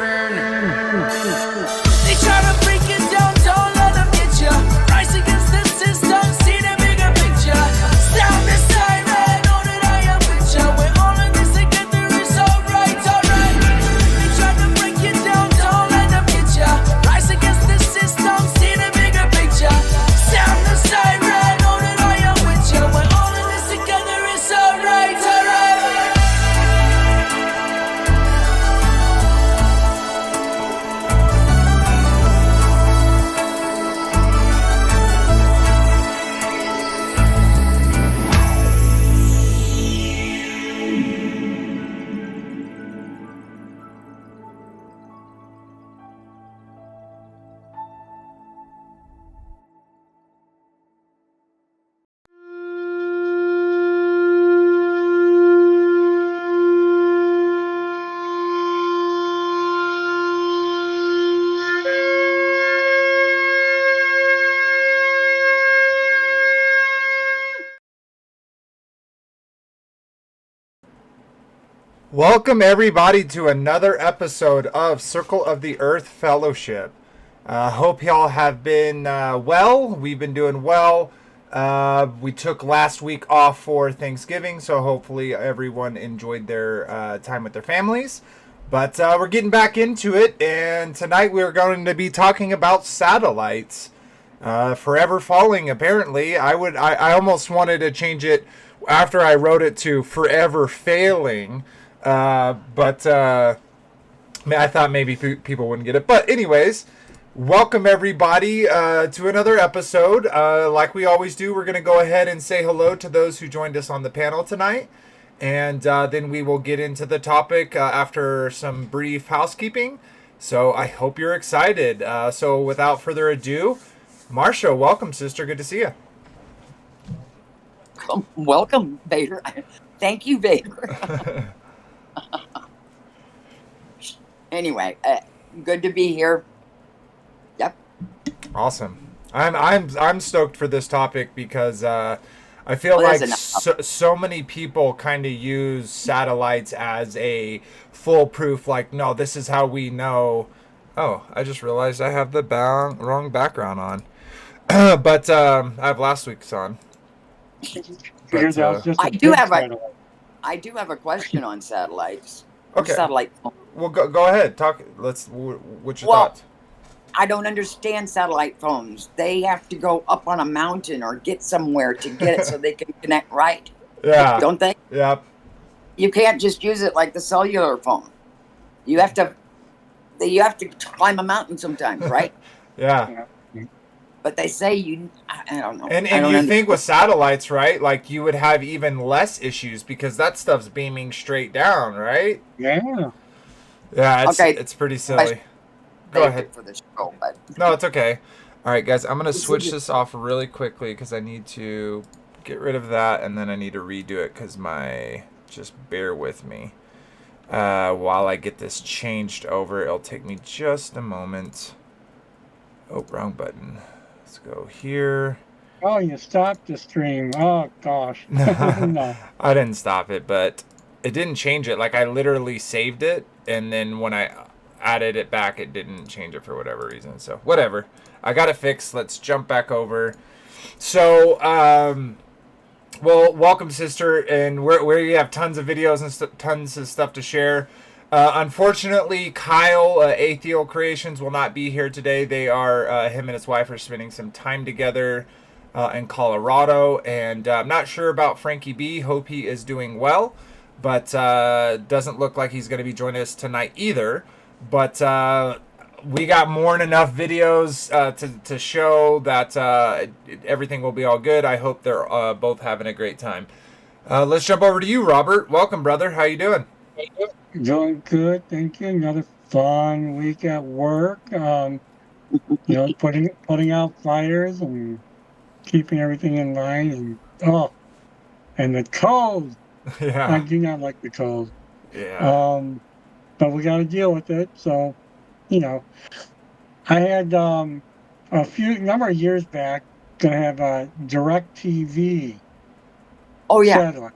They try to break it down, don't let them get you. Rise against the system, see the bigger picture. Sound the siren, know that I am with you. We're all in this together, it's alright, alright. They try to break it down, don't let them get you. Rise against the system, see the bigger picture. Sound the siren, know that I am with you. We're all in this together, it's alright, alright. Welcome everybody to another episode of Circle of the Earth Fellowship. Hope y'all have been well. We've been doing well. We took last week off for Thanksgiving, so hopefully everyone enjoyed their time with their families. But we're getting back into it, and tonight we're going to be talking about satellites. Forever falling, apparently. I almost wanted to change it after I wrote it to forever failing. But I thought maybe people wouldn't get it. But anyways, welcome everybody to another episode. Like we always do, we're going to go ahead and say hello to those who joined us on the panel tonight. And then we will get into the topic after some brief housekeeping. So I hope you're excited. So without further ado, Marsha, welcome, sister. Good to see you. Welcome, Vader. Thank you, Vader. Anyway, good to be here. Yep. Awesome. I'm stoked for this topic because I feel like so many people kind of use satellites as a foolproof. Like, no, this is how we know. Oh, I just realized I have the wrong background on. But I have last week's on. But, I do have a question on satellites. Okay. Satellite. Well, go ahead. Talk. What's your thoughts? I don't understand satellite phones. They have to go up on a mountain or get somewhere to get it so they can connect right. Yeah. Don't they? Yep. You can't just use it like the cellular phone. You have to climb a mountain sometimes, right? Yeah. But they say I don't know. And you think with satellites, right? Like you would have even less issues because that stuff's beaming straight down, right? Yeah. Yeah, it's pretty silly. Go ahead. For the show, but... No, it's okay. All right, guys, I'm going to switch this off really quickly because I need to get rid of that and then I need to redo it because just bear with me. While I get this changed over, it'll take me just a moment. Oh, wrong button. Let's go here. Oh, you stopped the stream. Oh, gosh. No. I didn't stop it, but it didn't change it. Like, I literally saved it, and then when I added it back, it didn't change it for whatever reason. So, whatever. I got it fixed. Let's jump back over. So, well, welcome, sister, and we have tons of videos and tons of stuff to share. Unfortunately, Kyle, Atheal Creations, will not be here today. They are, him and his wife are spending some time together in Colorado. And I'm not sure about Frankie B. Hope he is doing well. But doesn't look like he's going to be joining us tonight either. But we got more than enough videos to show that everything will be all good. I hope they're both having a great time. Let's jump over to you, Robert. Welcome, brother. How you doing? Doing good, thank you. Another fun week at work. Putting out fires and keeping everything in line, and the cold. Yeah. I do not like the cold. Yeah. But we got to deal with it. So, I had a number of years back gonna have a DirecTV. Oh yeah. Satellite.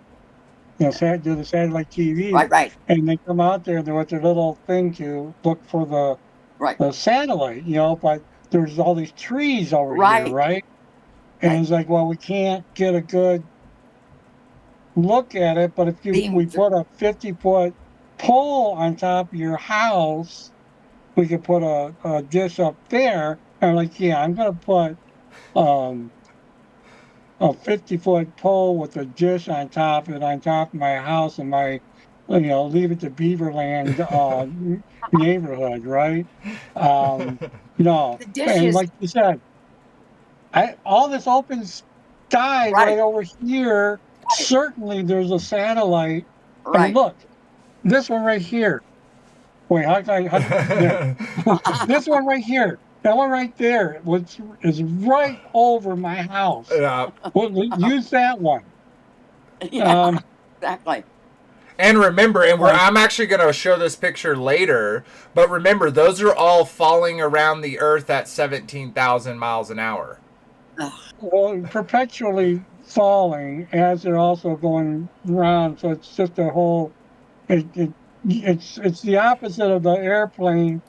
do the satellite TV, Right. and they come out there with their little thing to look for Right. the satellite, but there's all these trees over here, Right. right? And Right. it's like, well, we can't get a good look at it, but if Beam we put a 50-foot pole on top of your house, we could put a dish up there. And I'm like, yeah, I'm gonna put um, a 50-foot pole with a dish on top of it on top of my house and my leave it to Beaverland neighborhood, right? No, the and dishes. like you said, all this open sky right Right. over here. Certainly, there's a satellite. I mean, Right. look, this one right here. Wait, there. This one right here. That one right there, which is right over my house. Yeah. Well, use that one. Yeah. Exactly. And remember, I'm actually going to show this picture later, but remember, those are all falling around the Earth at 17,000 miles an hour. Well, perpetually falling as they're also going around. So it's just a whole. It's the opposite of the airplane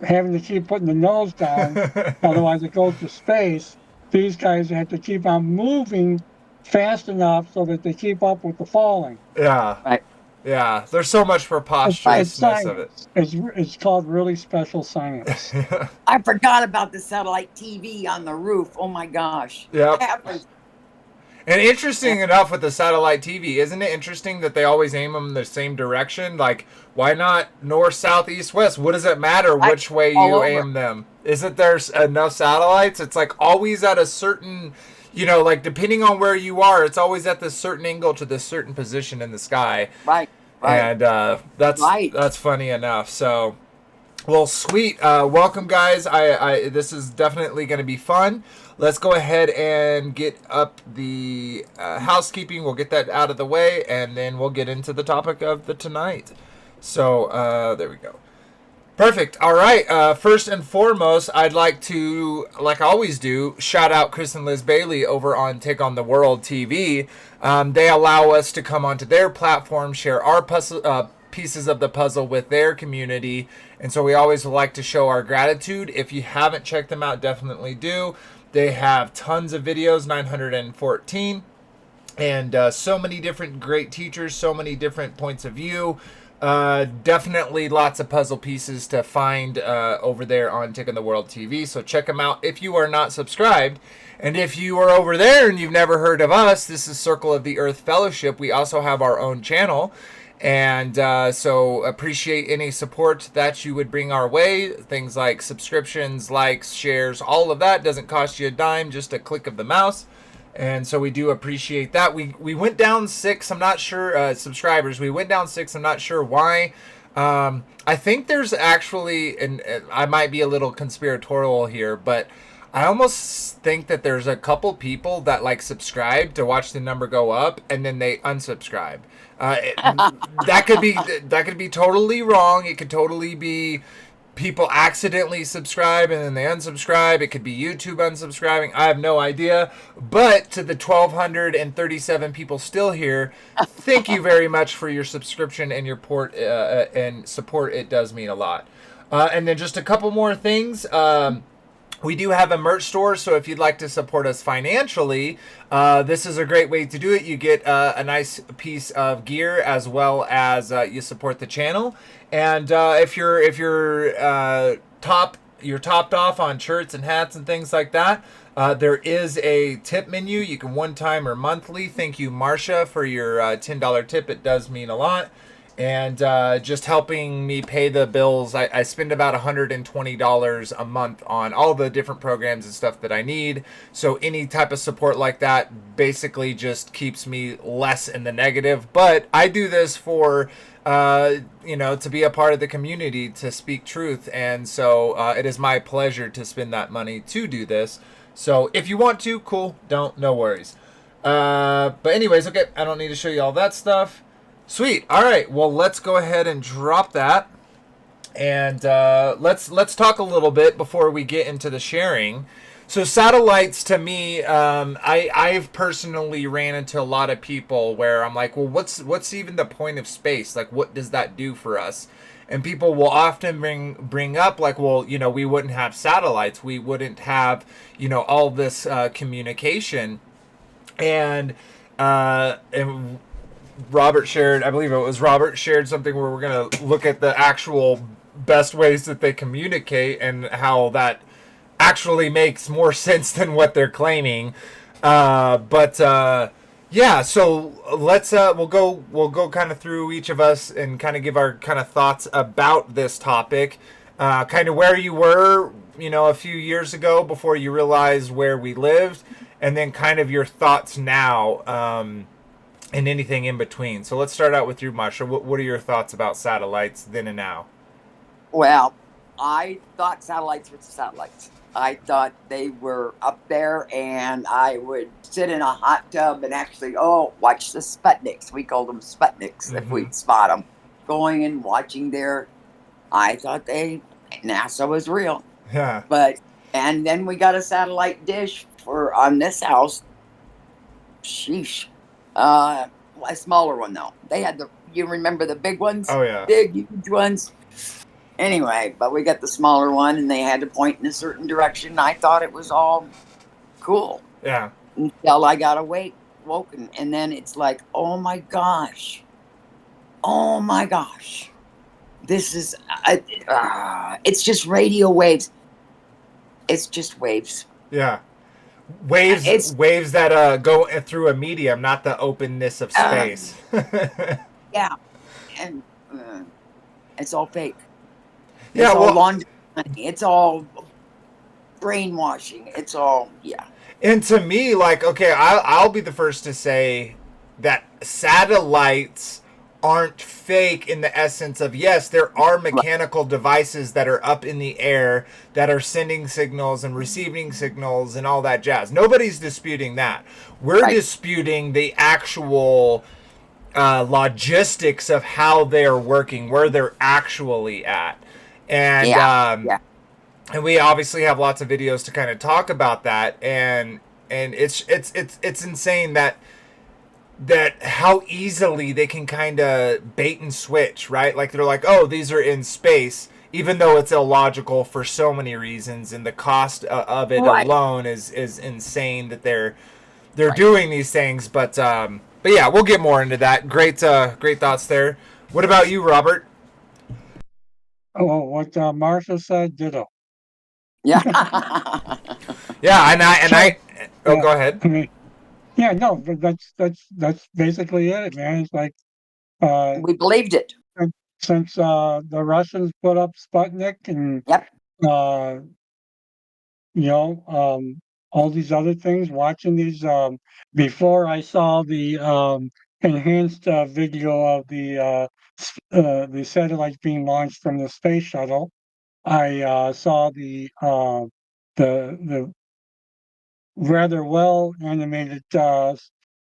having to keep putting the nose down, otherwise it goes to space. These guys have to keep on moving fast enough so that they keep up with the falling. Yeah. Right. Yeah. There's so much preposterousness of it. It's called really special science. I forgot about the satellite TV on the roof. Oh my gosh. Yep. Happens. And interesting enough with the satellite TV, isn't it interesting that they always aim them in the same direction? Like, why not north, south, east, west? What does it matter which way you aim them? Isn't there enough satellites? It's like always at a certain, like depending on where you are, it's always at this certain angle to this certain position in the sky. Right. And that's funny enough. So, well, sweet. Welcome, guys. This is definitely going to be fun. Let's go ahead and get up the housekeeping. We'll get that out of the way, and then we'll get into the topic of the tonight. So there we go. Perfect. All right. First and foremost, I'd like to, like I always do, shout out Chris and Liz Bailey over on Take on the World TV. They allow us to come onto their platform, share our pieces of the puzzle with their community, and so we always like to show our gratitude. If you haven't checked them out, definitely do. They have tons of videos, 914, and so many different great teachers, so many different points of view. Definitely lots of puzzle pieces to find over there on Tick in the World TV. So check them out if you are not subscribed. And if you are over there and you've never heard of us, this is Circle of the Earth Fellowship. We also have our own channel. And so appreciate any support that you would bring our way. Things like subscriptions, likes, shares, all of that doesn't cost you a dime, just a click of the mouse. And so we do appreciate that. We went down 6, I'm not sure, subscribers. We went down 6, I'm not sure why. I think there's actually, and I might be a little conspiratorial here, but I almost think that there's a couple people that like subscribe to watch the number go up and then they unsubscribe. That could be totally wrong. It could totally be people accidentally subscribe and then they unsubscribe. It could be YouTube unsubscribing. I have no idea. But to the 1,237 people still here, thank you very much for your subscription and your and support. It does mean a lot. And then just a couple more things. We do have a merch store, so if you'd like to support us financially, this is a great way to do it. You get a nice piece of gear as well as you support the channel. And if you're topped off on shirts and hats and things like that, there is a tip menu. You can one-time or monthly. Thank you, Marcia, for your $10 tip. It does mean a lot. And just helping me pay the bills. I spend about $120 a month on all the different programs and stuff that I need. So any type of support like that basically just keeps me less in the negative. But I do this for, to be a part of the community, to speak truth. And so it is my pleasure to spend that money to do this. So if you want to, cool. Don't, no worries. But anyways, okay, I don't need to show you all that stuff. Sweet. All right. Well, let's go ahead and drop that, and let's talk a little bit before we get into the sharing. So satellites to me, I've personally ran into a lot of people where I'm like, well, what's even the point of space? Like, what does that do for us? And people will often bring up like, well, we wouldn't have satellites, we wouldn't have, all this communication, and Robert shared, I believe it was Robert shared something where we're gonna look at the actual best ways that they communicate and how that actually makes more sense than what they're claiming. But yeah, so let's we'll go kind of through each of us and kind of give our kind of thoughts about this topic. Kind of where you were, a few years ago before you realized where we lived, and then kind of your thoughts now, and anything in between. So let's start out with you, Masha. What are your thoughts about satellites then and now? Well, I thought satellites were satellites. I thought they were up there, and I would sit in a hot tub and actually, watch the Sputniks. We called them Sputniks if we'd spot them. Going and watching I thought NASA was real. Yeah. And then we got a satellite dish on this house. Sheesh. A smaller one, though. They had you remember the big ones? Oh, yeah. Big, huge ones. Anyway, but we got the smaller one, and they had to point in a certain direction. I thought it was all cool. Yeah. Until I got woken, and then it's like, oh my gosh, this is, it's just radio waves. It's just waves. Yeah. Waves that go through a medium, not the openness of space. Yeah, and it's all fake. Yeah, it's all laundry. It's all brainwashing. It's all And to me, like, okay, I'll be the first to say that satellites aren't fake in the essence of, yes, there are mechanical devices that are up in the air that are sending signals and receiving signals and all that jazz. Nobody's disputing that. We're disputing the actual logistics of how they're working, where they're actually at. And and we obviously have lots of videos to kind of talk about that, and it's insane that how easily they can kind of bait and switch, right? Like they're like, oh, these are in space, even though it's illogical for so many reasons, and the cost of it alone is insane that they're doing these things. But yeah, we'll get more into that. Great thoughts there. What about you, Robert? Oh, what Martha said, ditto. Yeah. Yeah, go ahead. I mean, no, that's basically it, man. It's like we believed it. Since the Russians put up Sputnik and all these other things, watching these before I saw the enhanced video of the satellites being launched from the space shuttle. I saw the rather well animated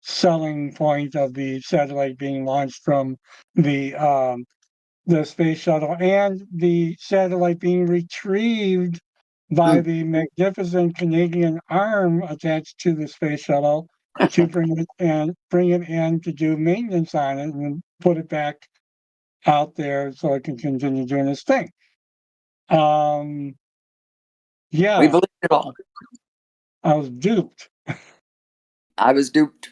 selling point of the satellite being launched from the space shuttle, and the satellite being retrieved by the magnificent Canadian arm attached to the space shuttle to bring it in to do maintenance on it and put it back out there so it can continue doing its thing. Yeah, we believed it all. I was duped. I was duped.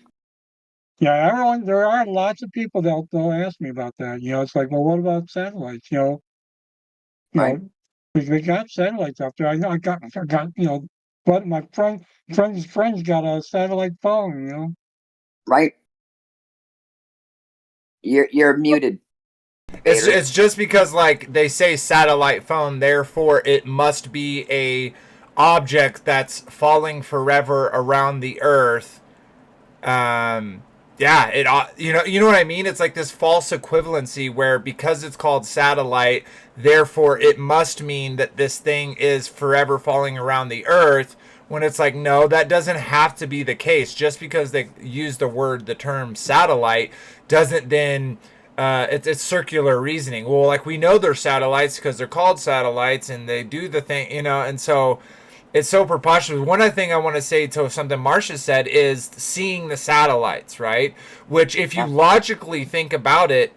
Yeah, there are lots of people that'll ask me about that. It's like, well, what about satellites? We got satellites out there. I know I got, but my friends got a satellite phone. Right. You're muted. It's just because, like, they say satellite phone, therefore it must be a object that's falling forever around the Earth. Yeah, you know what I mean? It's like this false equivalency where because it's called satellite, therefore it must mean that this thing is forever falling around the Earth. When it's like, no, that doesn't have to be the case. Just because they use the term satellite doesn't then. It's circular reasoning. Well, like, we know they're satellites because they're called satellites and they do the thing, and so It's so preposterous. One other thing I want to say to something Marcia said is seeing the satellites, right? Which, if you logically think about it,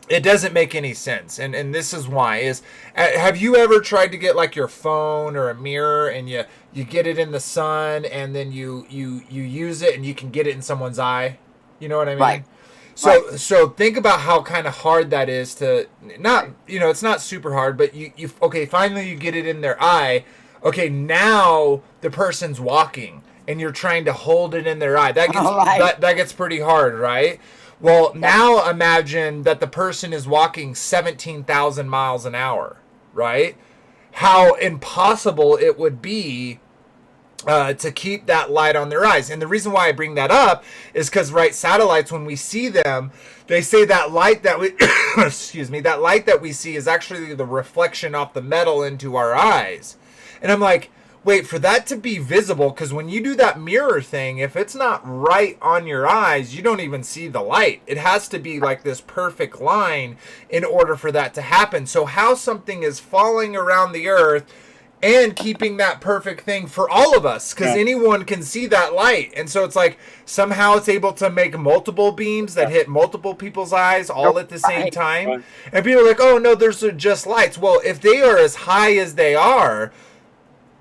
it doesn't make any sense. And this is why. Have you ever tried to get like your phone or a mirror and you get it in the sun and then you use it and you can get it in someone's eye? You know what I mean? Right. So think about how kind of hard that is to not, it's not super hard, but you okay, finally you get it in their eye. Okay, now the person's walking and you're trying to hold it in their eye. That gets that gets pretty hard, right? Well, now imagine that the person is walking 17,000 miles an hour, right? How impossible it would be to keep that light on their eyes. And the reason why I bring that up is because, right, satellites, when we see them, they say that light that we, excuse me, that light that we see is actually the reflection off the metal into our eyes. And I'm like, wait, for that to be visible, because when you do that mirror thing, if it's not right on your eyes, you don't even see the light. It has to be like this perfect line in order for that to happen. So how something is falling around the earth and keeping that perfect thing for all of us, because anyone can see that light. And so it's like somehow it's able to make multiple beams that hit multiple people's eyes all at the same time. And people are like, oh, no, those are just lights. Well, if they are as high as they are,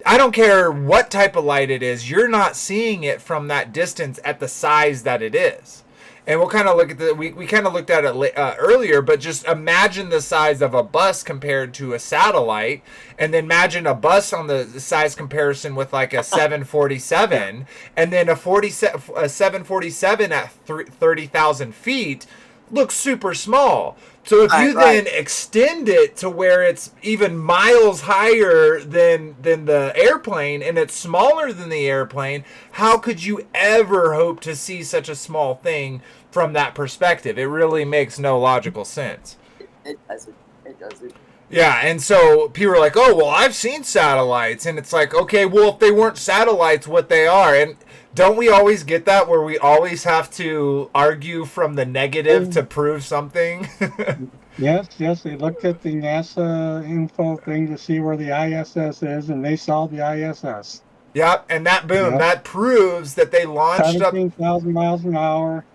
I don't care what type of light it is, you're not seeing it from that distance at the size that it is. And we'll kind of look at we kind of looked at it earlier, but just imagine the size of a bus compared to a satellite, and then imagine a bus on the size comparison with like a 747, and then a 747 at 30,000 feet looks super small. So if you then extend it to where it's even miles higher than the airplane and it's smaller than the airplane, how could you ever hope to see such a small thing from that perspective? It really makes no logical sense. It doesn't. It doesn't. Yeah, and so people are like, oh, well, I've seen satellites. And it's like, okay, well, if they weren't satellites, what they are. And don't we always get that where we always have to argue from the negative to prove something? Yes. They looked at the NASA info thing to see where the ISS is, and they saw the ISS. Yep, and that, boom, that proves that they launched 17,000 miles an hour.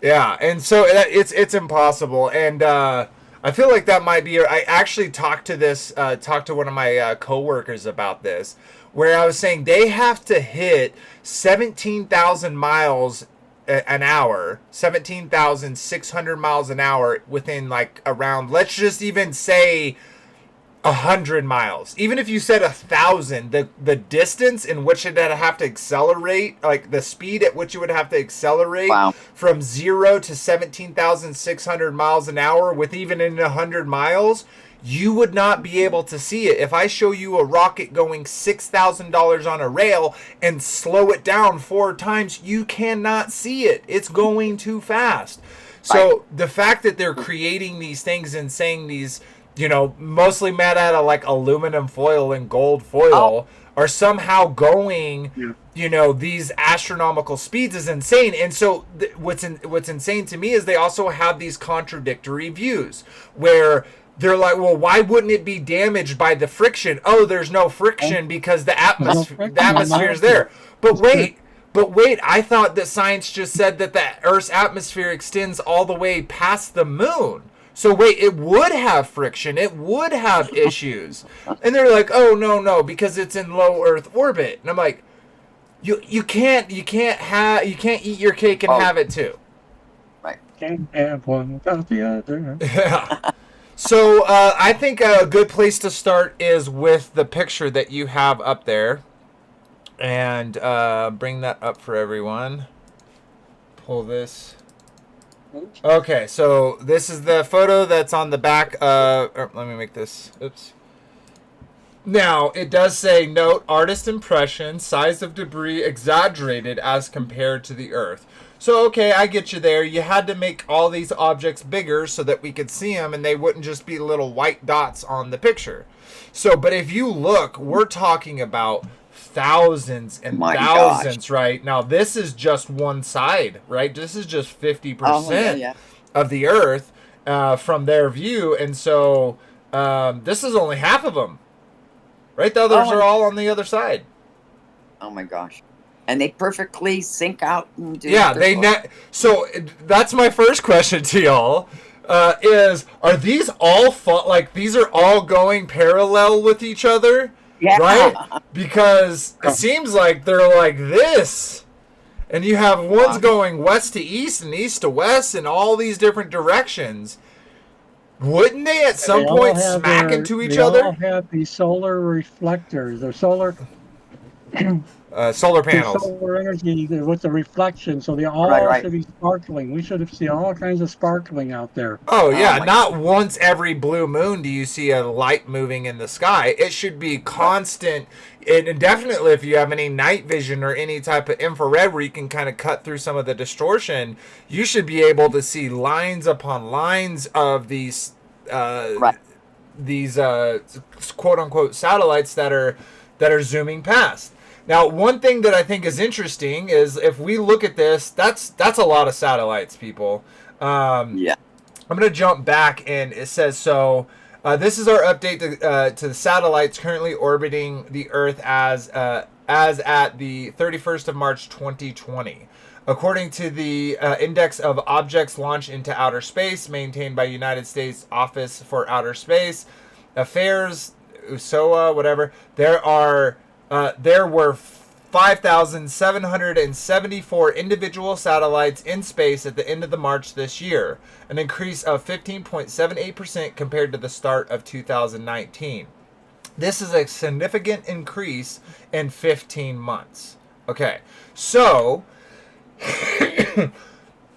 Yeah, and so it's impossible. And I feel like that might be. I actually talked to one of my coworkers about this, where I was saying they have to hit 17,000 miles an hour, 17,600 miles an hour within like around, let's just even say 100 miles. Even if you said 1,000, the distance in which it would have to accelerate, like the speed at which it would have to accelerate from 0 to 17,600 miles an hour with even in 100 miles, you would not be able to see it. If I show you a rocket going $6,000 on a rail and slow it down 4 times, you cannot see it. It's going too fast. So the fact that they're creating these things and saying these, mostly made out of like aluminum foil and gold foil, are somehow going, these astronomical speeds is insane. And so what's insane to me is they also have these contradictory views where they're like, well, why wouldn't it be damaged by the friction? Oh, there's no friction because the atmosphere is there. But wait, I thought that science just said that the Earth's atmosphere extends all the way past the moon. So wait, it would have friction. It would have issues. And they're like, oh, no, because it's in low Earth orbit. And I'm like, you can't eat your cake and have it too. Right. Can't have one without the other. Yeah. So I think a good place to start is with the picture that you have up there. And bring that up for everyone. Pull this. Okay, so this is the photo that's on the back. Let me make this. Oops. Now, it does say, note, artist impression, size of debris exaggerated as compared to the Earth. So, okay, I get you there. You had to make all these objects bigger so that we could see them and they wouldn't just be little white dots on the picture. So, but if you look, we're talking about thousands and thousands, right? Now, this is just one side, right? This is just 50% of the Earth from their view. And so this is only half of them. Right, the others Oh, are all on the other side. Oh my gosh. And they perfectly sync out and do Yeah, their so that's my first question to y'all. Are these all these are all going parallel with each other? Yeah. Right? Because it seems like they're like this. And you have ones going west to east and east to west in all these different directions. Wouldn't they at some point smack into each other? They all have these solar reflectors or solar Solar panels. solar energy with the reflection, so they all Right. should be sparkling. We should see all kinds of sparkling out there. Oh yeah, my not once every blue moon do you see a light moving in the sky. It should be constant. And definitely if you have any night vision or any type of infrared where you can kind of cut through some of the distortion, you should be able to see lines upon lines of these these quote unquote satellites that are zooming past. Now, one thing that I think is interesting is if we look at this, that's a lot of satellites, people. Yeah. I'm going to jump back, and it says, so this is our update to the satellites currently orbiting the Earth as at the 31st of March 2020. According to the Index of Objects Launched into Outer Space, maintained by United States Office for Outer Space Affairs, USOA, whatever, there were 5,774 individual satellites in space at the end of the March this year, an increase of 15.78% compared to the start of 2019. This is a significant increase in 15 months. Okay, so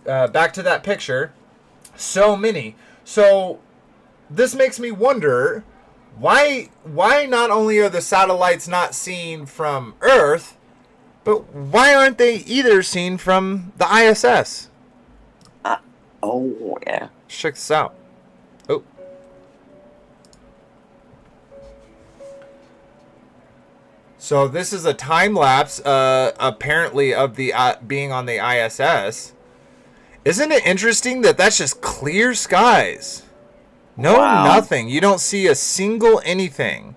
back to that picture. So many. So this makes me wonder, why not only are the satellites not seen from Earth, but why aren't they either seen from the ISS? Oh, yeah. Check this out. Oh. So this is a time lapse, apparently, of the being on the ISS. Isn't it interesting that that's just clear skies? No, nothing. You don't see a single anything.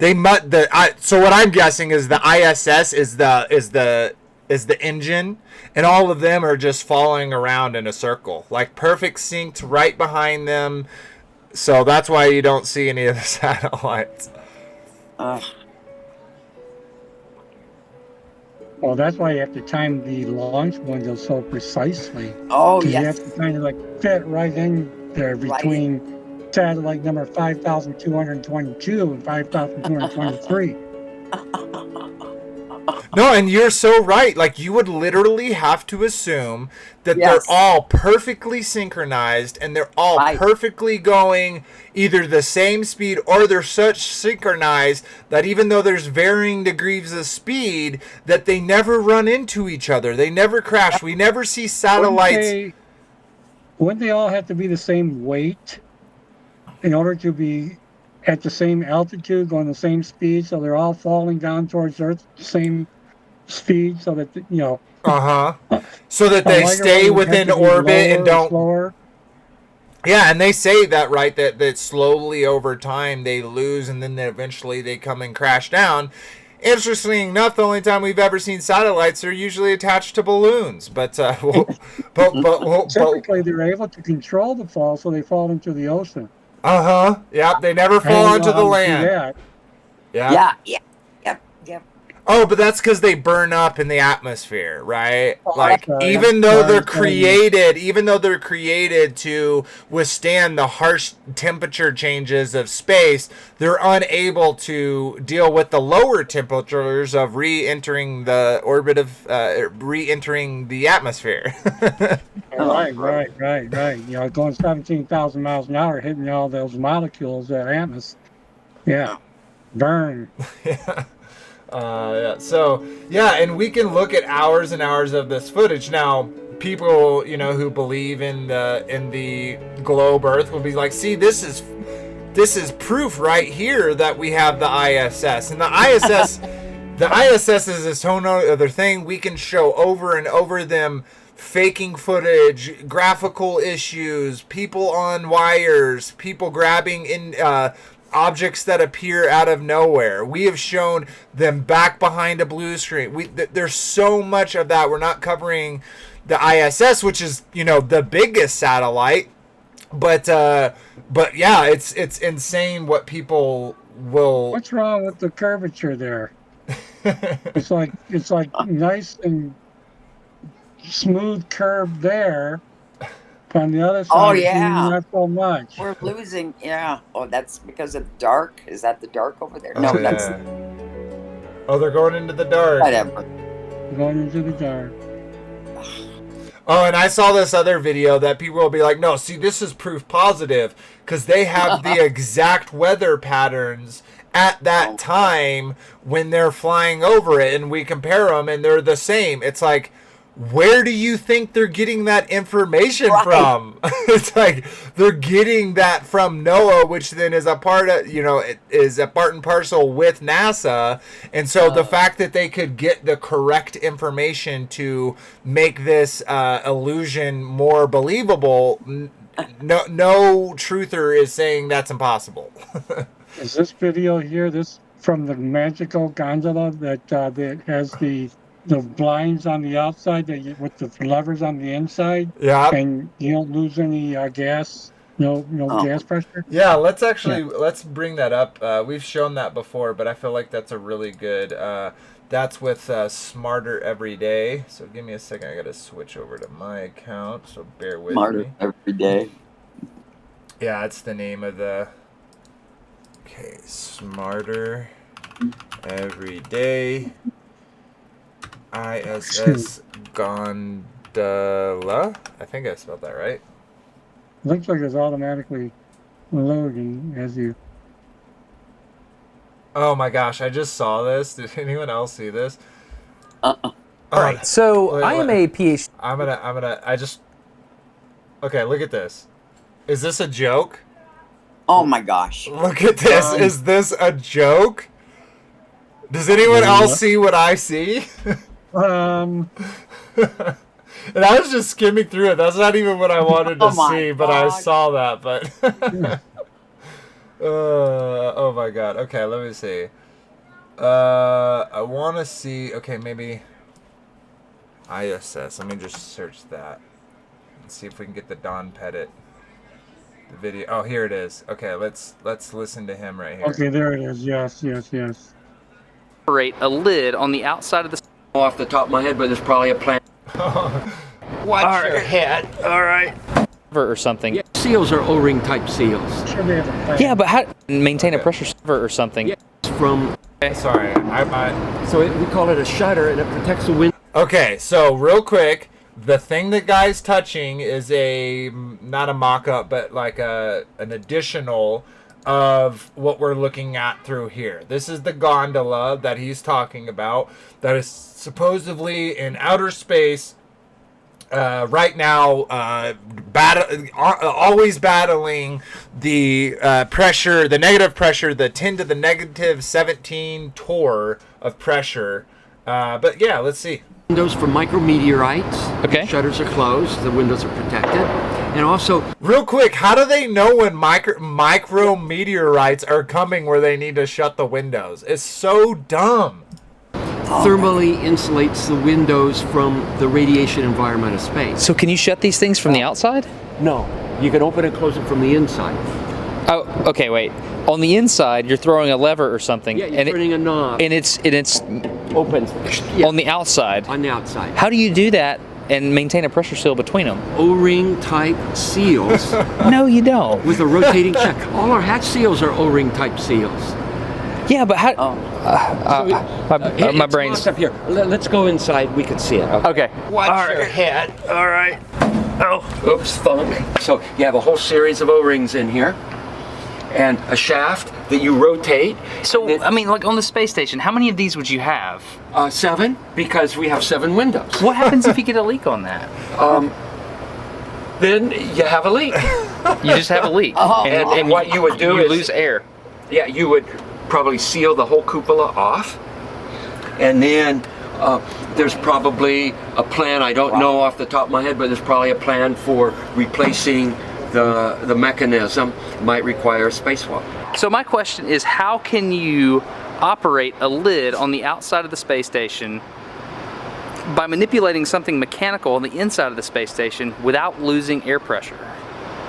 So what I'm guessing is the ISS is the engine, and all of them are just following around in a circle, like perfect synced right behind them. So that's why you don't see any of the satellites. Well, that's why you have to time the launch window so precisely. Oh, 'Cause yes. You have to kind of like fit right in there between satellite number 5,222 and 5,223. No, and you're so right. Like, you would literally have to assume that Yes. they're all perfectly synchronized and they're all Right. perfectly going either the same speed, or they're such synchronized that even though there's varying degrees of speed, that they never run into each other. They never crash. We never see satellites. Wouldn't they all have to be the same weight in order to be at the same altitude, going the same speed, so they're all falling down towards Earth the same speed, so that So that they lighter stay one would have within to be orbit and lower, don't. slower. Yeah, and they say that, right, that slowly over time they lose, and then eventually they come and crash down. Interestingly enough, the only time we've ever seen satellites are usually attached to balloons. But Typically, they're able to control the fall, so they fall into the ocean. Yeah, they never fall onto the land. Yeah. Oh, but that's because they burn up in the atmosphere, right? Oh, Like, okay. even though they're Sorry. created to withstand the harsh temperature changes of space, they're unable to deal with the lower temperatures of re-entering the orbit of re-entering the atmosphere. Right. You know, going 17,000 miles an hour, hitting all those molecules, that atmosphere. Yeah. Burn. So and we can look at hours and hours of this footage. Now, people, who believe in the globe Earth will be like, see, this is proof right here that we have the ISS. And the ISS is its own other thing. We can show over and over them faking footage, graphical issues, people on wires, people grabbing in objects that appear out of nowhere. We have shown them back behind a blue screen. There's so much of that. We're not covering the ISS, which is, the biggest satellite. But yeah, it's insane what people will. What's wrong with the curvature there? It's like nice and smooth curve there. On the other side, not so much. We're losing. Yeah. Oh, that's because of the dark. Is that the dark over there? No, Oh, that's Oh, they're going into the dark. whatever. Going into the dark. Oh, and I saw this other video that people will be like, no, see, this is proof positive because they have the exact weather patterns at that time when they're flying over it, and we compare them and they're the same. It's like, where do you think they're getting that information from? It's like they're getting that from NOAA, which then is a part of, it is a part and parcel with NASA. And so the fact that they could get the correct information to make this illusion more believable, no truther is saying that's impossible. Is this video here, this from the magical gondola that has the blinds on the outside with the levers on the inside? Yeah. And you don't lose any gas, no gas pressure? Yeah, let's bring that up. We've shown that before, but I feel like that's a really good, that's with Smarter Every Day. So give me a second. I got to switch over to my account, so bear with me. Smarter Every Day. Yeah, it's the name of the... Okay, Smarter Every Day. ISS Gondola. I think I spelled that right. Looks like it's automatically loading as you... Oh my gosh, I just saw this. Did anyone else see this? All right, so I am a PhD. Okay, look at this. Is this a joke? Oh my gosh. Look at this. Is this a joke? Does anyone else see what I see? And I was just skimming through it. That's not even what I wanted to see, but I saw that. But oh my god. Okay, let me see. I want to see. Okay, maybe ISS. Let me just search that and see if we can get the Don Pettit video. Oh, here it is. Okay, let's listen to him right here. Okay, there it is. Yes. Operate a lid on the outside of the... Off the top of my head, but there's probably a plan. Watch your head. All right. Or something. Yeah, seals are O-ring type seals. Sure they have a plan. Yeah, but how maintain a pressure server or something? Yeah, it's from. Sorry, So we call it a shutter, and it protects the wind. Okay, so real quick, the thing that Guy's touching is not a mock-up, but like an additional of what we're looking at through here. This is the gondola that he's talking about that is supposedly in outer space right now, always battling the pressure, the negative pressure, the 10 to the negative 17 torr of pressure. But yeah, let's see. Windows for micrometeorites. Okay. The shutters are closed. The windows are protected. And also... Real quick, how do they know when micrometeorites are coming where they need to shut the windows? It's so dumb. Thermally insulates the windows from the radiation environment of space. So can you shut these things from the outside? No. You can open and close it from the inside. Oh, okay, wait. On the inside, you're throwing a lever or something. Yeah, you're turning a knob. And it's Opens. Yeah. on the outside. On the outside. How do you do that and maintain a pressure seal between them? O-ring type seals. No, you don't. With a rotating check. All our hatch seals are O-ring type seals. Yeah, but how... my It's brain's... up here. Let's go inside. We can see it. Okay. Watch your head. All right. Oh, oops, thump. So you have a whole series of O-rings in here, and a shaft that you rotate. So, I mean, like on the space station, how many of these would you have? 7, because we have 7 windows. What happens if you get a leak on that? Then you have a leak. You just have a leak. And what you would do you is lose air. Yeah, you would probably seal the whole cupola off, and then there's probably a plan. I don't know off the top of my head, but there's probably a plan for replacing the mechanism might require a spacewalk. So my question is, how can you operate a lid on the outside of the space station by manipulating something mechanical on the inside of the space station without losing air pressure?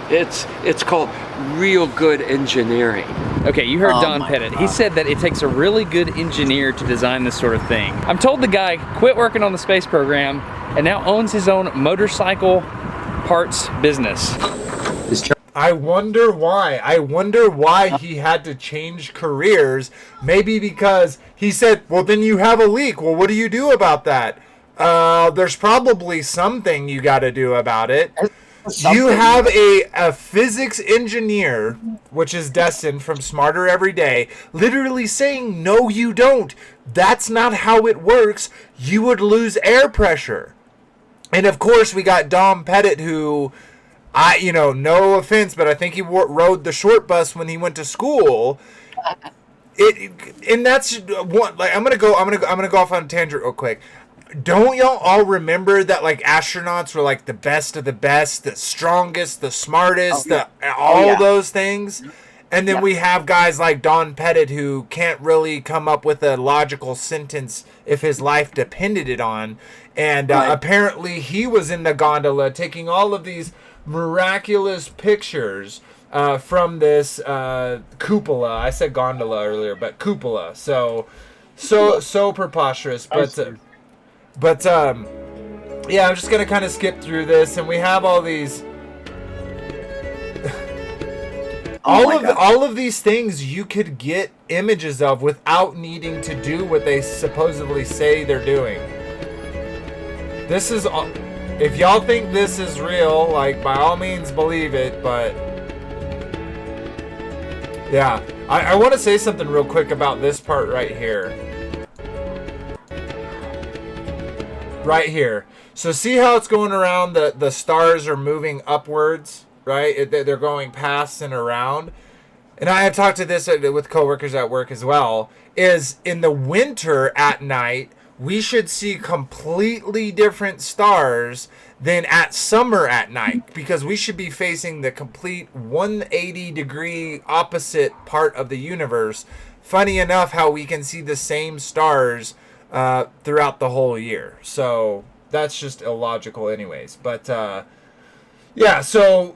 It's called real good engineering. Okay, you heard Oh Don my Pettit. God. He said that it takes a really good engineer to design this sort of thing. I'm told the guy quit working on the space program and now owns his own motorcycle parts business. I wonder why. I wonder why he had to change careers. Maybe because he said, well, then you have a leak. Well, what do you do about that? There's probably something you got to do about it. You have a physics engineer, which is Destin from Smarter Every Day, literally saying, no, you don't. That's not how it works. You would lose air pressure. And of course, we got Dom Pettit, who, no offense, but I think he rode the short bus when he went to school. And that's one. Like, I'm gonna go off on a tangent real quick. Don't y'all all remember that like astronauts were like the best of the best, the strongest, the smartest, those things? And then we have guys like Don Pettit who can't really come up with a logical sentence if his life depended on. And apparently he was in the gondola taking all of these miraculous pictures from this cupola. I said gondola earlier, but cupola. So preposterous. But yeah, I'm just gonna kind of skip through this, and we have all these, all of these things you could get images of without needing to do what they supposedly say they're doing. This is, if y'all think this is real, like by all means believe it. But yeah, I want to say something real quick about this part right here. Right here. So see how it's going around, the stars are moving upwards, right? They're going past and around. And I have talked to this with coworkers at work as well, is in the winter at night, we should see completely different stars than at summer at night, because we should be facing the complete 180 degree opposite part of the universe. Funny enough how we can see the same stars throughout the whole year. So that's just illogical anyways. But yeah, so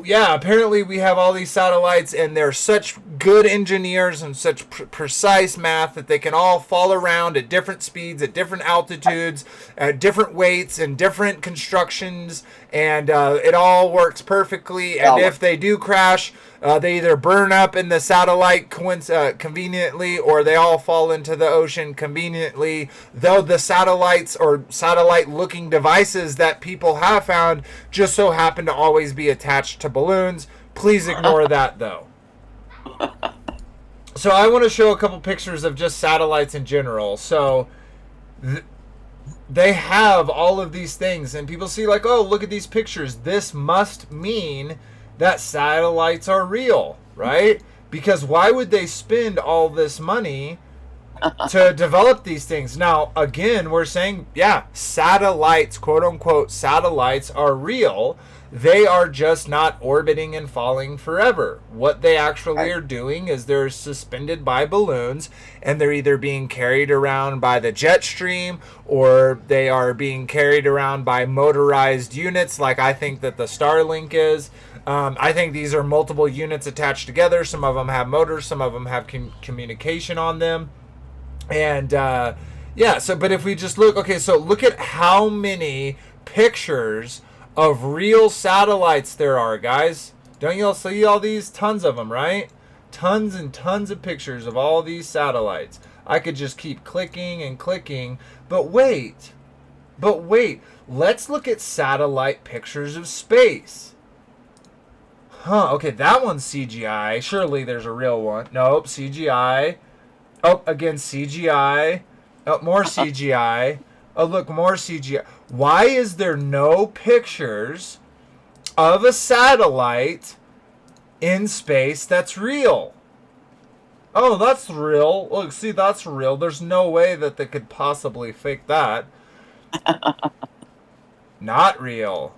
yeah, apparently we have all these satellites, and they're such good engineers and such precise math that they can all fall around at different speeds, at different altitudes, at different weights and different constructions, and it all works perfectly. And if they do crash, they either burn up in the satellite conveniently, or they all fall into the ocean conveniently, though the satellites or satellite-looking devices that people have found just so happen to always be attached to balloons. Please ignore that, though. So I want to show a couple pictures of just satellites in general. So they have all of these things, and people see like, oh, look at these pictures. This must mean that satellites are real, right? Because why would they spend all this money to develop these things? Now, again, we're saying, yeah, satellites, quote unquote, satellites are real. They are just not orbiting and falling forever. What they actually are doing is they're suspended by balloons, and they're either being carried around by the jet stream, or they are being carried around by motorized units, like I think that the Starlink is. I think these are multiple units attached together. Some of them have motors, some of them have communication on them. And yeah, so but if we just look, okay, so look at how many pictures of real satellites there are, guys. Don't y'all see all these? Tons of them, right? Tons and tons of pictures of all these satellites. I could just keep clicking and clicking. But wait, let's look at satellite pictures of space. Huh, okay, that one's CGI. Surely there's a real one. Nope, CGI. Oh, again, CGI. Oh, more CGI. Oh, look, more CGI. Why is there no pictures of a satellite in space that's real? Oh, that's real. Look, see, that's real. There's no way that they could possibly fake that. Not real.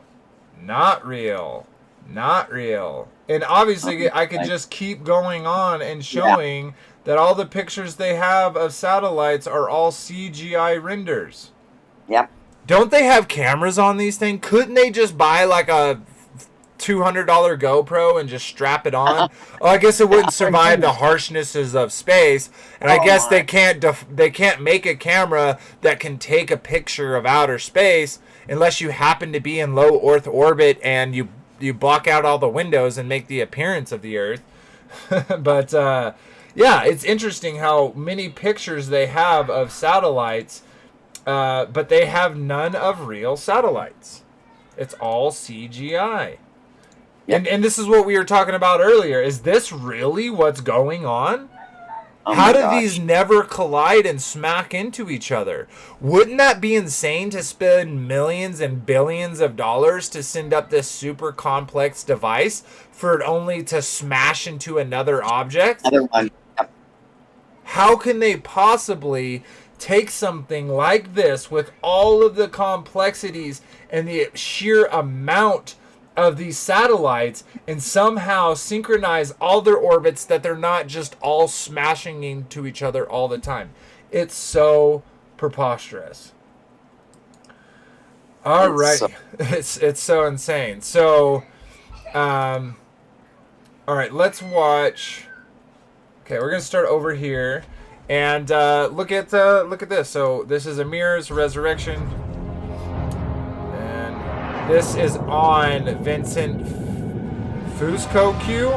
Not real. Not real. And obviously, I could just keep going on and showing that all the pictures they have of satellites are all CGI renders. Yep. Don't they have cameras on these things? Couldn't they just buy like a $200 GoPro and just strap it on? Oh, I guess it wouldn't survive the harshnesses of space. And I guess they can't make a camera that can take a picture of outer space unless you happen to be in low Earth orbit and you block out all the windows and make the appearance of the Earth. But yeah, it's interesting how many pictures they have of satellites, but they have none of real satellites. It's all CGI. Yep. And this is what we were talking about earlier. Is this really what's going on? Oh How do these never collide and smack into each other? Wouldn't that be insane to spend millions and billions of dollars to send up this super complex device for it only to smash into another object? Another one. Yep. How can they possibly take something like this with all of the complexities and the sheer amount of these satellites and somehow synchronize all their orbits that they're not just all smashing into each other all the time? It's so preposterous. All right. It's so insane. So, all right, let's watch. Okay, we're gonna start over here and look at this. So this is Amir's resurrection. This is on Vincent Fusco Q.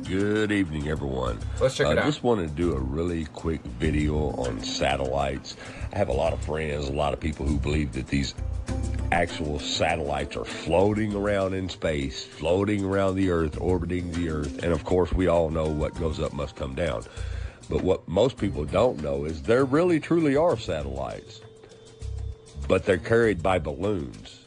Good evening, everyone. Let's check it out. I just wanted to do a really quick video on satellites. I have a lot of friends, a lot of people who believe that these actual satellites are floating around in space, floating around the Earth, orbiting the Earth. And of course, we all know what goes up must come down. But what most people don't know is there really truly are satellites, but they're carried by balloons.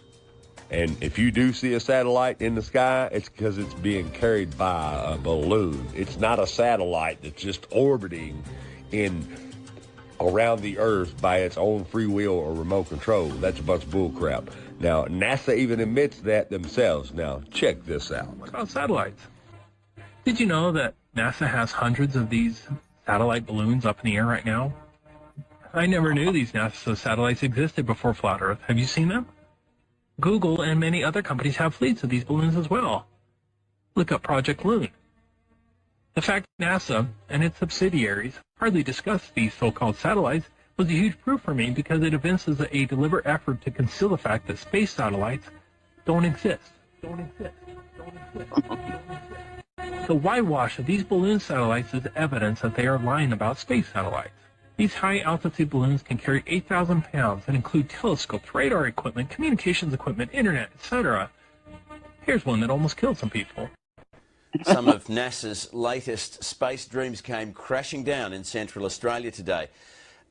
And if you do see a satellite in the sky, it's because it's being carried by a balloon. It's not a satellite that's just orbiting around the Earth by its own free will or remote control. That's a bunch of bull crap. Now, NASA even admits that themselves. Now, check this out. What about satellites? Did you know that NASA has hundreds of these satellite balloons up in the air right now? I never knew these NASA satellites existed before Flat Earth. Have you seen them? Google and many other companies have fleets of these balloons as well. Look up Project Loon. The fact NASA and its subsidiaries hardly discuss these so-called satellites was a huge proof for me because it evinces a deliberate effort to conceal the fact that space satellites don't exist. The whitewash of these balloon satellites is evidence that they are lying about space satellites. These high-altitude balloons can carry 8,000 pounds and include telescopes, radar equipment, communications equipment, internet, etc. Here's one that almost killed some people. Some of NASA's latest space dreams came crashing down in Central Australia today.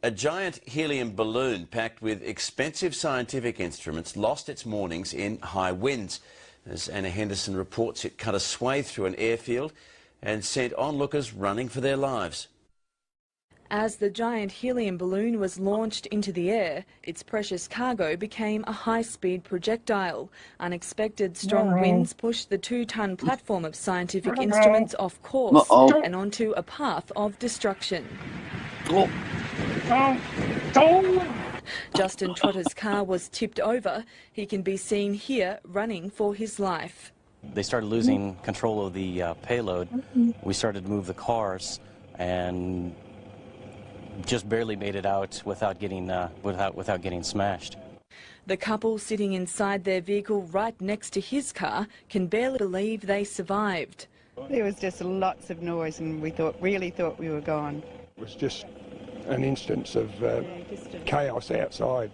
A giant helium balloon packed with expensive scientific instruments lost its moorings in high winds. As Anna Henderson reports, it cut a swathe through an airfield and sent onlookers running for their lives. As the giant helium balloon was launched into the air, its precious cargo became a high-speed projectile. Unexpected strong winds pushed the 2-ton platform of scientific instruments off course and onto a path of destruction. Justin Trotter's car was tipped over. He can be seen here running for his life. They started losing control of the payload. We started to move the cars and just barely made it out without getting smashed. The couple sitting inside their vehicle right next to his car can barely believe they survived. There was just lots of noise and we really thought we were gone. It was just an instance of chaos outside.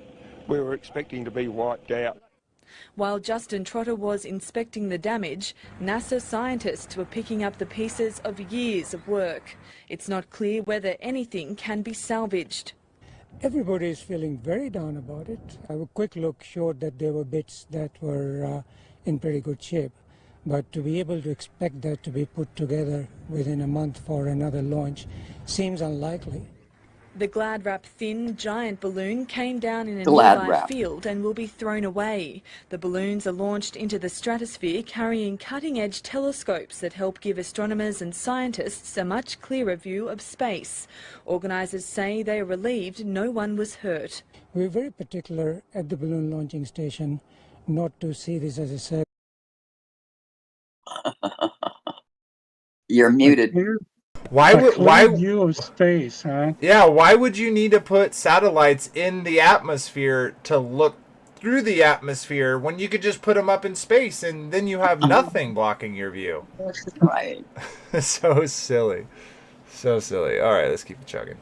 We were expecting to be wiped out. While Justin Trotter was inspecting the damage, NASA scientists were picking up the pieces of years of work. It's not clear whether anything can be salvaged. Everybody is feeling very down about it. A quick look showed that there were bits that were in pretty good shape. But to be able to expect that to be put together within a month for another launch seems unlikely. The Glad Wrap thin, giant balloon came down in a Glad nearby Wrap. field and will be thrown away. The balloons are launched into the stratosphere carrying cutting-edge telescopes that help give astronomers and scientists a much clearer view of space. Organisers say they are relieved no one was hurt. We're very particular at the balloon launching station not to see this as a circus. You're muted. Why would view of space, huh? Yeah, why would you need to put satellites in the atmosphere to look through the atmosphere when you could just put them up in space and then you have nothing blocking your view? Right. So silly. So silly. All right, let's keep it chugging.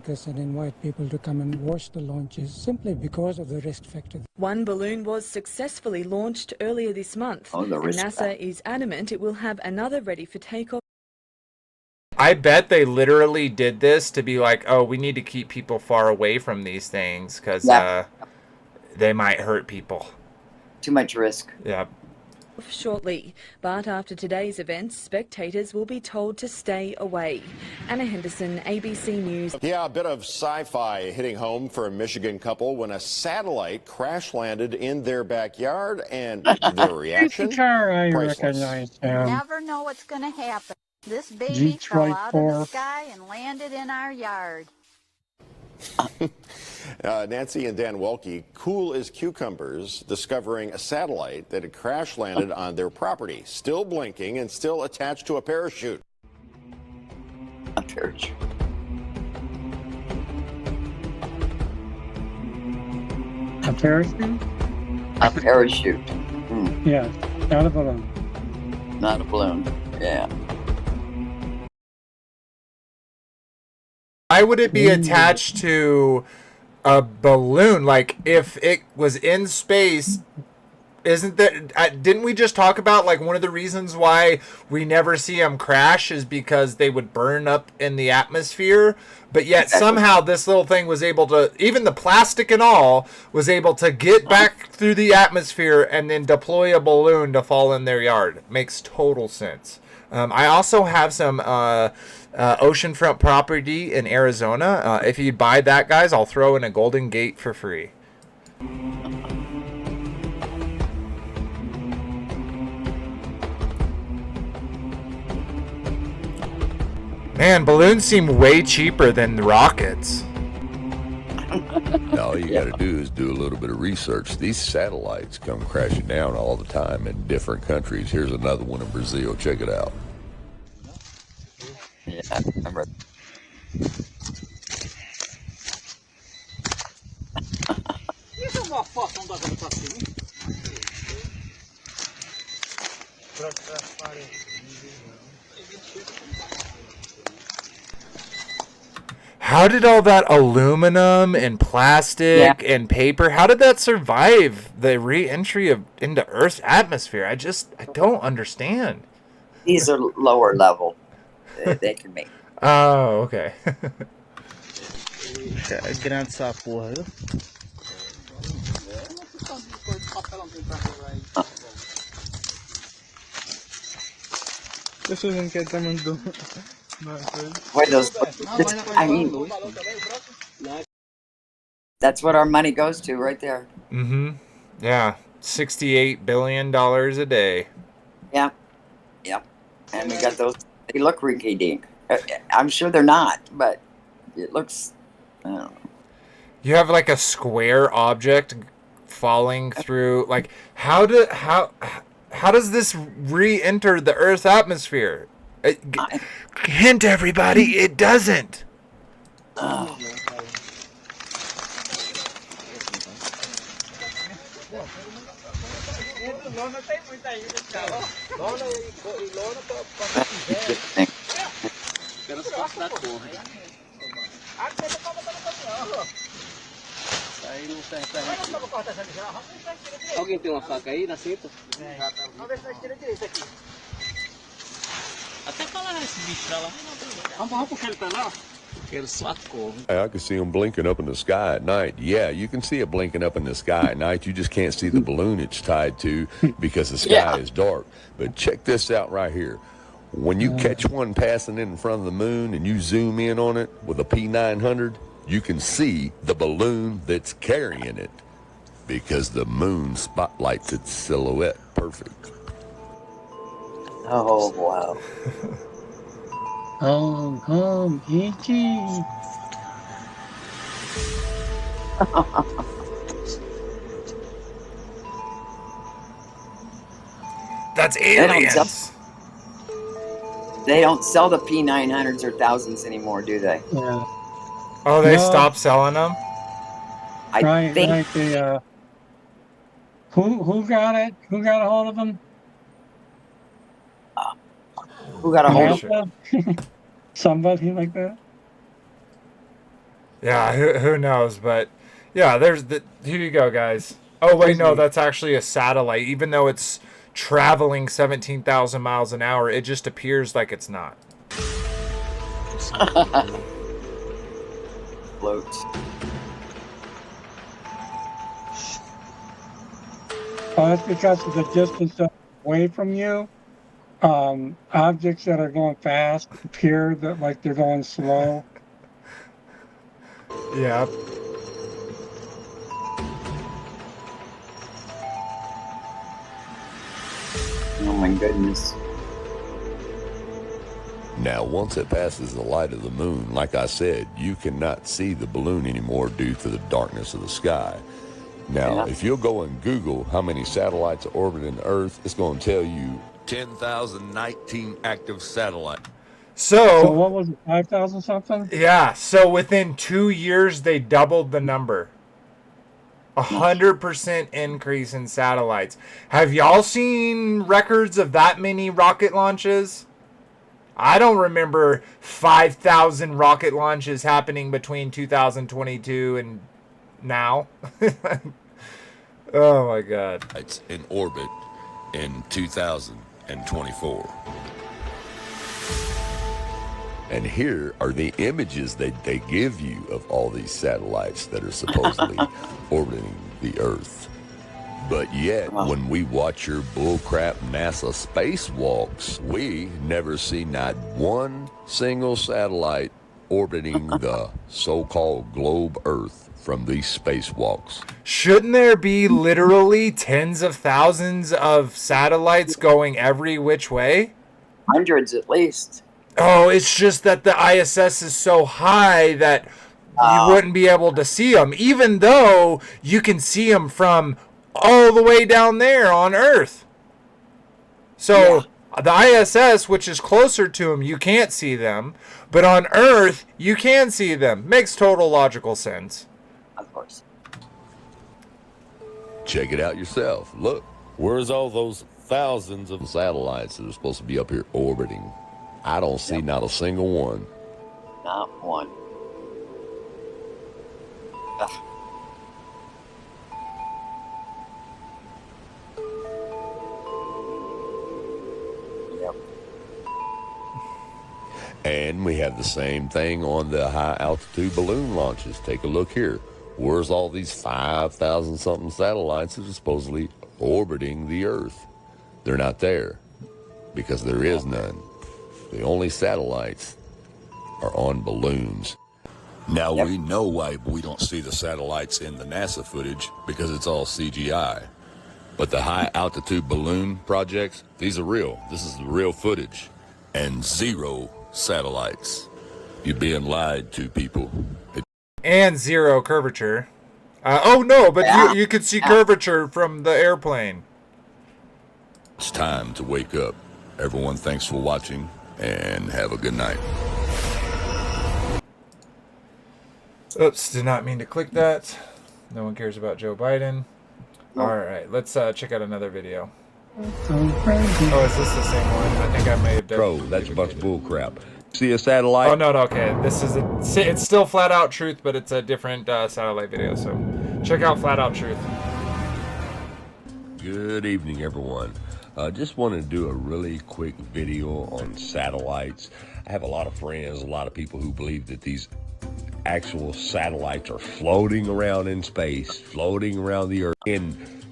And invite people to come and watch the launches simply because of the risk factor. One balloon was successfully launched earlier this month, Oh, the and risk NASA factor. is adamant it will have another ready for takeoff. I bet they literally did this to be like, oh, we need to keep people far away from these things because they might hurt people. Too much risk. Yeah. Shortly, but after today's events, spectators will be told to stay away. Anna Henderson, ABC News. Yeah, a bit of sci-fi hitting home for a Michigan couple when a satellite crash landed in their backyard, and their reaction? It's a car I Priceless. recognize. Never know what's going to happen. This baby fell out of the sky and landed in our yard. Nancy and Dan Welke, cool as cucumbers, discovering a satellite that had crash landed on their property, still blinking and still attached to a parachute. A parachute. A parachute? A parachute. Yeah, not a balloon. Not a balloon. Yeah. Why would it be attached to a balloon? Like, if it was in space, isn't that... didn't we just talk about, like, one of the reasons why we never see them crash is because they would burn up in the atmosphere? But yet, somehow, this little thing was able to... Even the plastic and all was able to get back through the atmosphere and then deploy a balloon to fall in their yard. Makes total sense. I also have some... oceanfront property in Arizona. If you buy that, guys, I'll throw in a Golden Gate for free. Man, balloons seem way cheaper than the rockets. All you got to do is do a little bit of research. These satellites come crashing down all the time in different countries. Here's another one in Brazil. Check it out. Yeah, I remember. How did all that aluminum and plastic and paper, how did that survive the re-entry into Earth's atmosphere? I don't understand. These are lower level. They can make. Oh, okay. Grande essa porra, viu? Deixa eu ver que ele tá mandando. Wait, those. I mean, that's what our money goes to, right there. Mm-hmm. Yeah, $68 billion a day. Yeah, yep. And we got those. They look rinky-dink. I'm sure they're not, but it looks. I don't know. You have like a square object falling through. Like, how does this re-enter the Earth's atmosphere? Hint, everybody, it doesn't. Alguém tem uma faca aí na cinta? Até falar esse bicho pra lá. Vamos porque ele tá lá. Ele sacou. I can see them blinking up in the sky at night. Yeah, you can see it blinking up in the sky at night. You just can't see the balloon it's tied to because the sky is dark. But check this out right here. When you catch one passing in front of the moon and you zoom in on it with a P900, you can see the balloon that's carrying it because the moon spotlights its silhouette perfect. Oh, wow. Home, home, E.T. That's aliens. They don't sell the P900s or thousands anymore, do they? Yeah. Oh, they No. stopped selling them? I think Right. They, who got it? Who got a hold of them? who got a hold of NASA? Somebody like that? Yeah, who knows? But yeah, there's the. Here you go, guys. Oh wait, no, that's actually a satellite. Even though it's traveling 17,000 miles an hour, it just appears like it's not. float. Well, that's because of the distance away from you. Objects that are going fast appear that like they're going slow. Yeah. Oh my goodness. Now, once it passes the light of the moon, like I said, you cannot see the balloon anymore due to the darkness of the sky. Now, if you'll go and Google how many satellites are orbiting Earth, it's going to tell you 10,019 active satellites. So what was it, 5,000 something? Yeah, so within 2 years, they doubled the number. 100% increase in satellites. Have y'all seen records of that many rocket launches? I don't remember 5,000 rocket launches happening between 2022 and now. Oh my God. It's in orbit in 2024. And here are the images that they give you of all these satellites that are supposedly orbiting the Earth. But yet, when we watch your bullcrap NASA spacewalks, we never see not one single satellite orbiting the so-called globe Earth from these spacewalks. Shouldn't there be literally tens of thousands of satellites going every which way? Hundreds at least. Oh, it's just that the ISS is so high that you wouldn't be able to see them, even though you can see them from all the way down there on Earth. So the ISS, which is closer to them, you can't see them, but on Earth, you can see them. Makes total logical sense. Of course. Check it out yourself. Look, where's all those thousands of satellites that are supposed to be up here orbiting? I don't see not a single one. Not one. Ugh. Yep. And we have the same thing on the high altitude balloon launches. Take a look here. Where's all these 5,000 something satellites that are supposedly orbiting the Earth? They're not there because there is none. The only satellites are on balloons. Now we know why we don't see the satellites in the NASA footage, because it's all CGI. But the high altitude balloon projects, these are real. This is the real footage. And zero satellites. You're being lied to, people. And zero curvature. Oh no, but you could see curvature from the airplane. It's time to wake up. Everyone, thanks for watching, and have a good night. Oops, did not mean to click that. No one cares about Joe Biden. Alright, let's check out another video. Oh, is this the same one? I think I may have done. Bro, that's a bunch of bull crap. See a satellite? Oh, no, okay. This is it's still Flat Out Truth, but it's a different satellite video, so check out Flat Out Truth. Good evening, everyone. Just wanted to do a really quick video on satellites. I have a lot of friends, a lot of people who believe that these actual satellites are floating around in space, floating around the Earth. And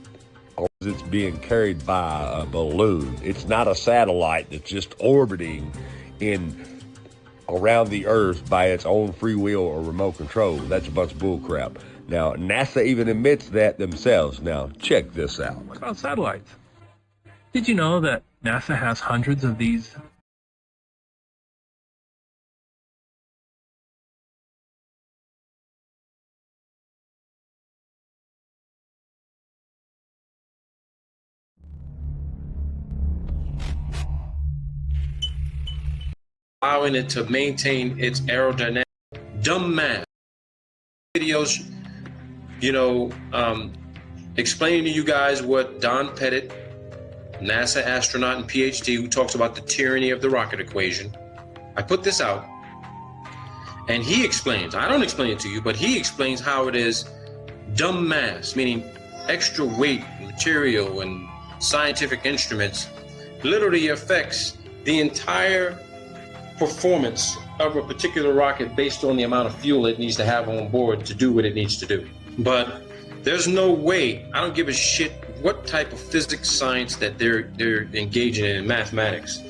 it's being carried by a balloon. It's not a satellite that's just orbiting around the Earth by its own free will or remote control. That's a bunch of bull crap. Now, NASA even admits that themselves. Now, check this out. What about satellites? Did you know that NASA has hundreds of these? Allowing it to maintain its aerodynamic. Dumbass videos, explaining to you guys what Don Pettit, NASA astronaut and PhD, who talks about the tyranny of the rocket equation. I put this out, and he explains, I don't explain it to you, but he explains how it is dumb mass, meaning extra weight, material, and scientific instruments literally affects the entire performance of a particular rocket based on the amount of fuel it needs to have on board to do what it needs to do. But there's no way, I don't give a shit what type of physics, science that they're engaging in mathematics.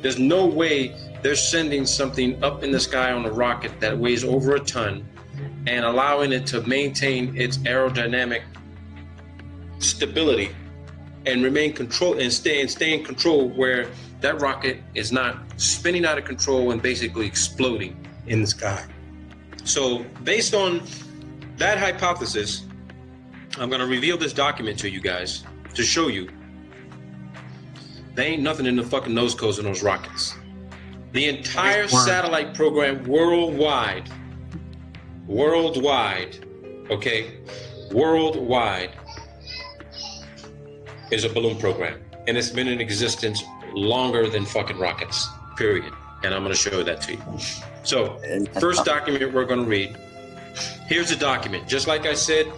There's no way they're sending something up in the sky on a rocket that weighs over a ton and allowing it to maintain its aerodynamic stability and remain control and stay in control where that rocket is not spinning out of control and basically exploding in the sky. So based on that hypothesis, I'm going to reveal this document to you guys to show you there ain't nothing in the fucking nose codes of those rockets. The entire satellite program worldwide, okay, worldwide is a balloon program. And it's been in existence longer than fucking rockets, period. And I'm going to show that to you. So, first document we're going to read. Here's the document. Just like I said,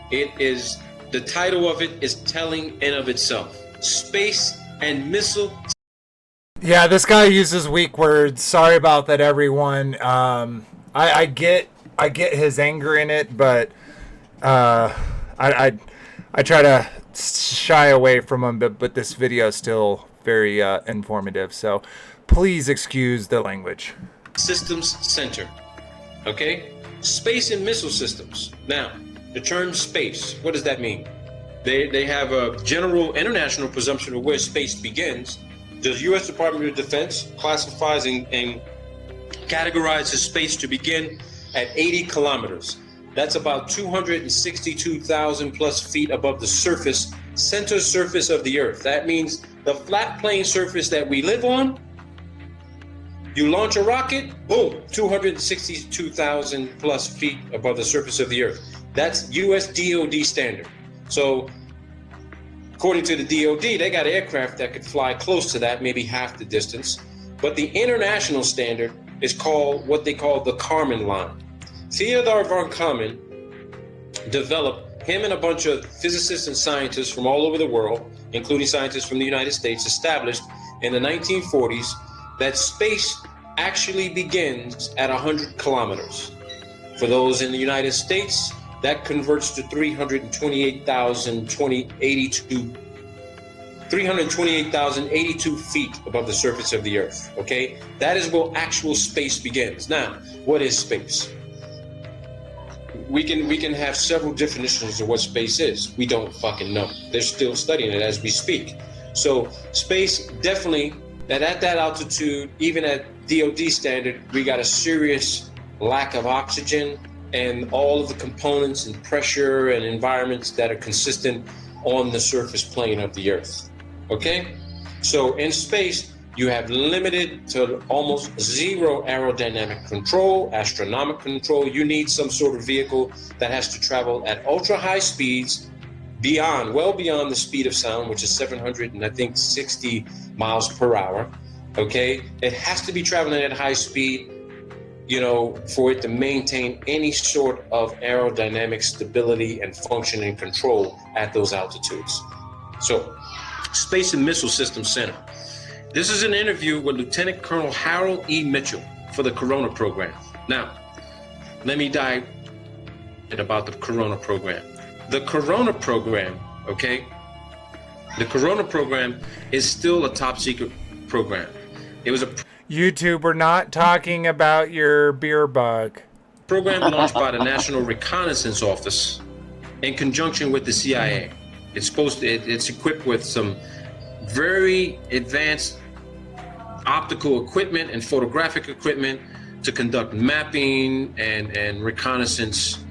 the title of it is telling in of itself. Space and Missile. Yeah, this guy uses weak words. Sorry about that, everyone. I get his anger in it, but I try to shy away from him. But this video is still very informative. So please excuse the language. Systems Center. Okay? Space and Missile Systems. Now, the term space, what does that mean? They have a general international presumption of where space begins. The U.S. Department of Defense classifies and categorizes space to begin at 80 kilometers. That's about 262,000 plus feet above the center surface of the Earth. That means the flat plane surface that we live on, you launch a rocket, boom, 262,000 plus feet above the surface of the Earth. That's US DOD standard. So according to the DOD, they got aircraft that could fly close to that, maybe half the distance. But the international standard is called what they call the Kármán line. Theodor von Kármán developed, him and a bunch of physicists and scientists from all over the world, including scientists from the United States, established in the 1940s that space actually begins at 100 kilometers. For those in the United States, that converts to 328,082 feet above the surface of the Earth, okay? That is where actual space begins. Now, what is space? We can have several definitions of what space is. We don't fucking know. They're still studying it as we speak. So space, definitely, that at that altitude, even at DOD standard, we got a serious lack of oxygen and all of the components and pressure and environments that are consistent on the surface plane of the Earth. Okay? So in space, you have limited to almost zero aerodynamic control, astronomic control. You need some sort of vehicle that has to travel at ultra high speeds, well beyond the speed of sound, which is 760 miles per hour. Okay? It has to be traveling at high speed, for it to maintain any sort of aerodynamic stability and function and control at those altitudes. So, Space and Missile Systems Center. This is an interview with Lieutenant Colonel Harold E. Mitchell for the Corona program. Now, let me dive about the Corona program. The Corona program, okay, The Corona program is still a top secret program. It was a YouTube, we're not talking about your beer bug. program launched by the National Reconnaissance Office in conjunction with the CIA. It's equipped with some very advanced optical equipment and photographic equipment to conduct mapping and reconnaissance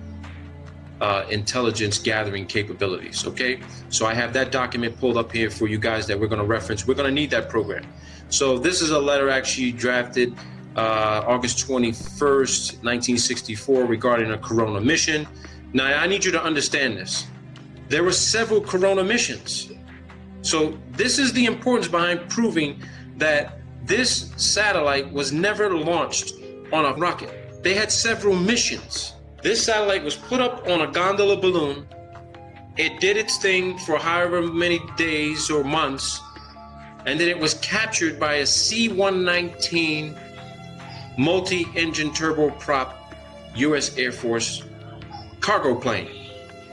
intelligence gathering capabilities, okay? So I have that document pulled up here for you guys that we're gonna reference. We're gonna need that program. So this is a letter actually drafted August 21st, 1964 regarding a Corona mission. Now I need you to understand this. There were several Corona missions. So this is the importance behind proving that this satellite was never launched on a rocket. They had several missions. This satellite was put up on a gondola balloon. It did its thing for however many days or months, and then it was captured by a C-119 multi-engine turboprop U.S. Air Force cargo plane,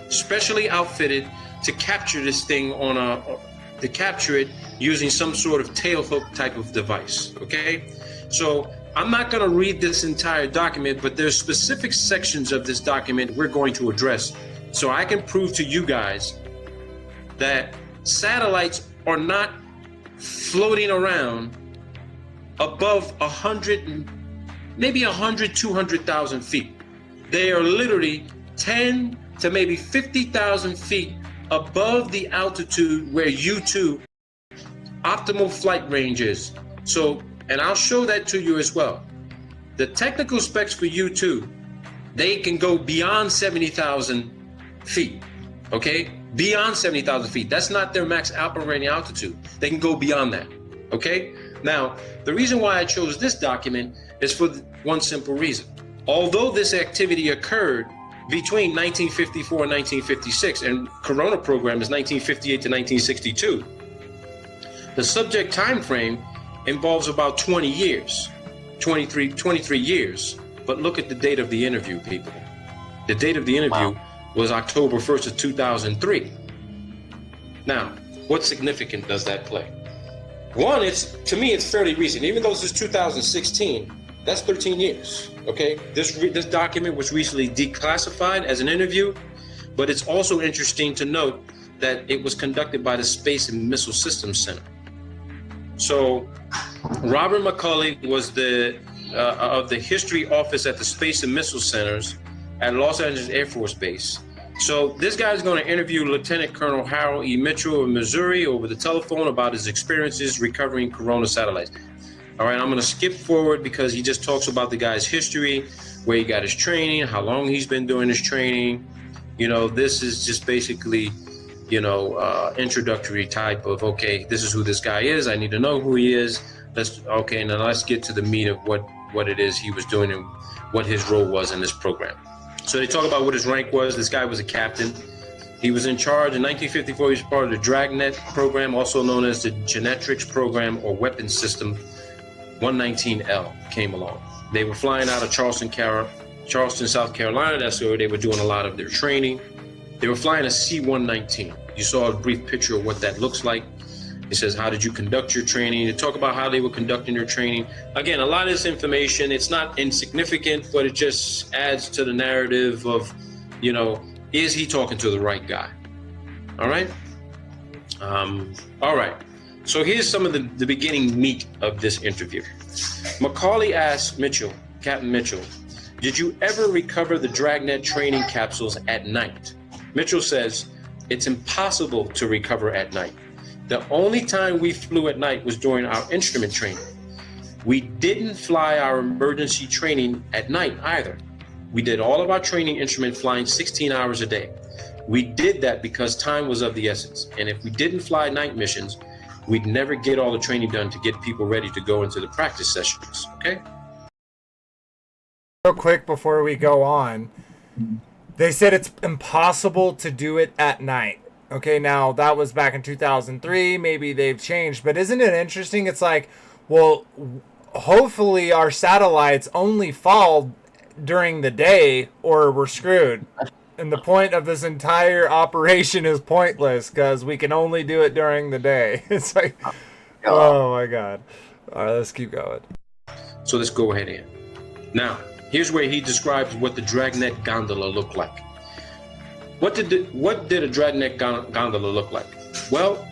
specially outfitted to capture this thing to capture it using some sort of tailhook type of device, okay? So I'm not gonna read this entire document, but there's specific sections of this document we're going to address so I can prove to you guys that satellites are not floating around above 100, maybe 100, 200,000 feet. They are literally 10 to maybe 50,000 feet above the altitude where U2 optimal flight range is. So, and I'll show that to you as well. The technical specs for U2, they can go beyond 70,000 feet, okay? Beyond 70,000 feet. That's not their max operating altitude. They can go beyond that, okay? Now, the reason why I chose this document is for one simple reason. Although this activity occurred between 1954 and 1956, and Corona program is 1958 to 1962, the subject time frame involves about 20 years, 23 years. But look at the date of the interview, people. The date of the interview was October 1st of 2003. Now, what significance does that play? One, to me, it's fairly recent. Even though this is 2016, that's 13 years, okay? This document was recently declassified as an interview, but it's also interesting to note that it was conducted by the Space and Missile Systems Center. So Robert McCulley was of the History Office at the Space and Missile Centers at Los Angeles Air Force Base. So this guy's going to interview Lieutenant Colonel Harold E. Mitchell of Missouri over the telephone about his experiences recovering Corona satellites. All right, I'm going to skip forward because he just talks about the guy's history, where he got his training, how long he's been doing his training. You know, this is just basically, introductory type of, okay, this is who this guy is. I need to know who he is. Now let's get to the meat of what it is he was doing and what his role was in this program. So they talk about what his rank was. This guy was a captain. He was in charge in 1954. He was part of the Dragnet program, also known as the Genetrix program or Weapons System 119L came along. They were flying out of Charleston, South Carolina. That's where they were doing a lot of their training. They were flying a C-119. You saw a brief picture of what that looks like. It says, how did you conduct your training? They talk about how they were conducting their training. Again, a lot of this information, it's not insignificant, but it just adds to the narrative of, is he talking to the right guy? All right? All right. So here's some of the beginning meat of this interview. Macaulay asked Captain Mitchell, did you ever recover the Dragnet training capsules at night? Mitchell says, it's impossible to recover at night. The only time we flew at night was during our instrument training. We didn't fly our emergency training at night either. We did all of our training instrument flying 16 hours a day. We did that because time was of the essence. And if we didn't fly night missions, we'd never get all the training done to get people ready to go into the practice sessions, okay? Real quick before we go on, they said it's impossible to do it at night. Okay, now that was back in 2003. Maybe they've changed, but isn't it interesting? It's like, well, hopefully our satellites only fall during the day or we're screwed. And the point of this entire operation is pointless because we can only do it during the day. It's like, oh my God. All right, let's keep going. So let's go ahead in. Now, here's where he describes what the dragnet gondola looked like. What did a dragnet gondola look like? Well,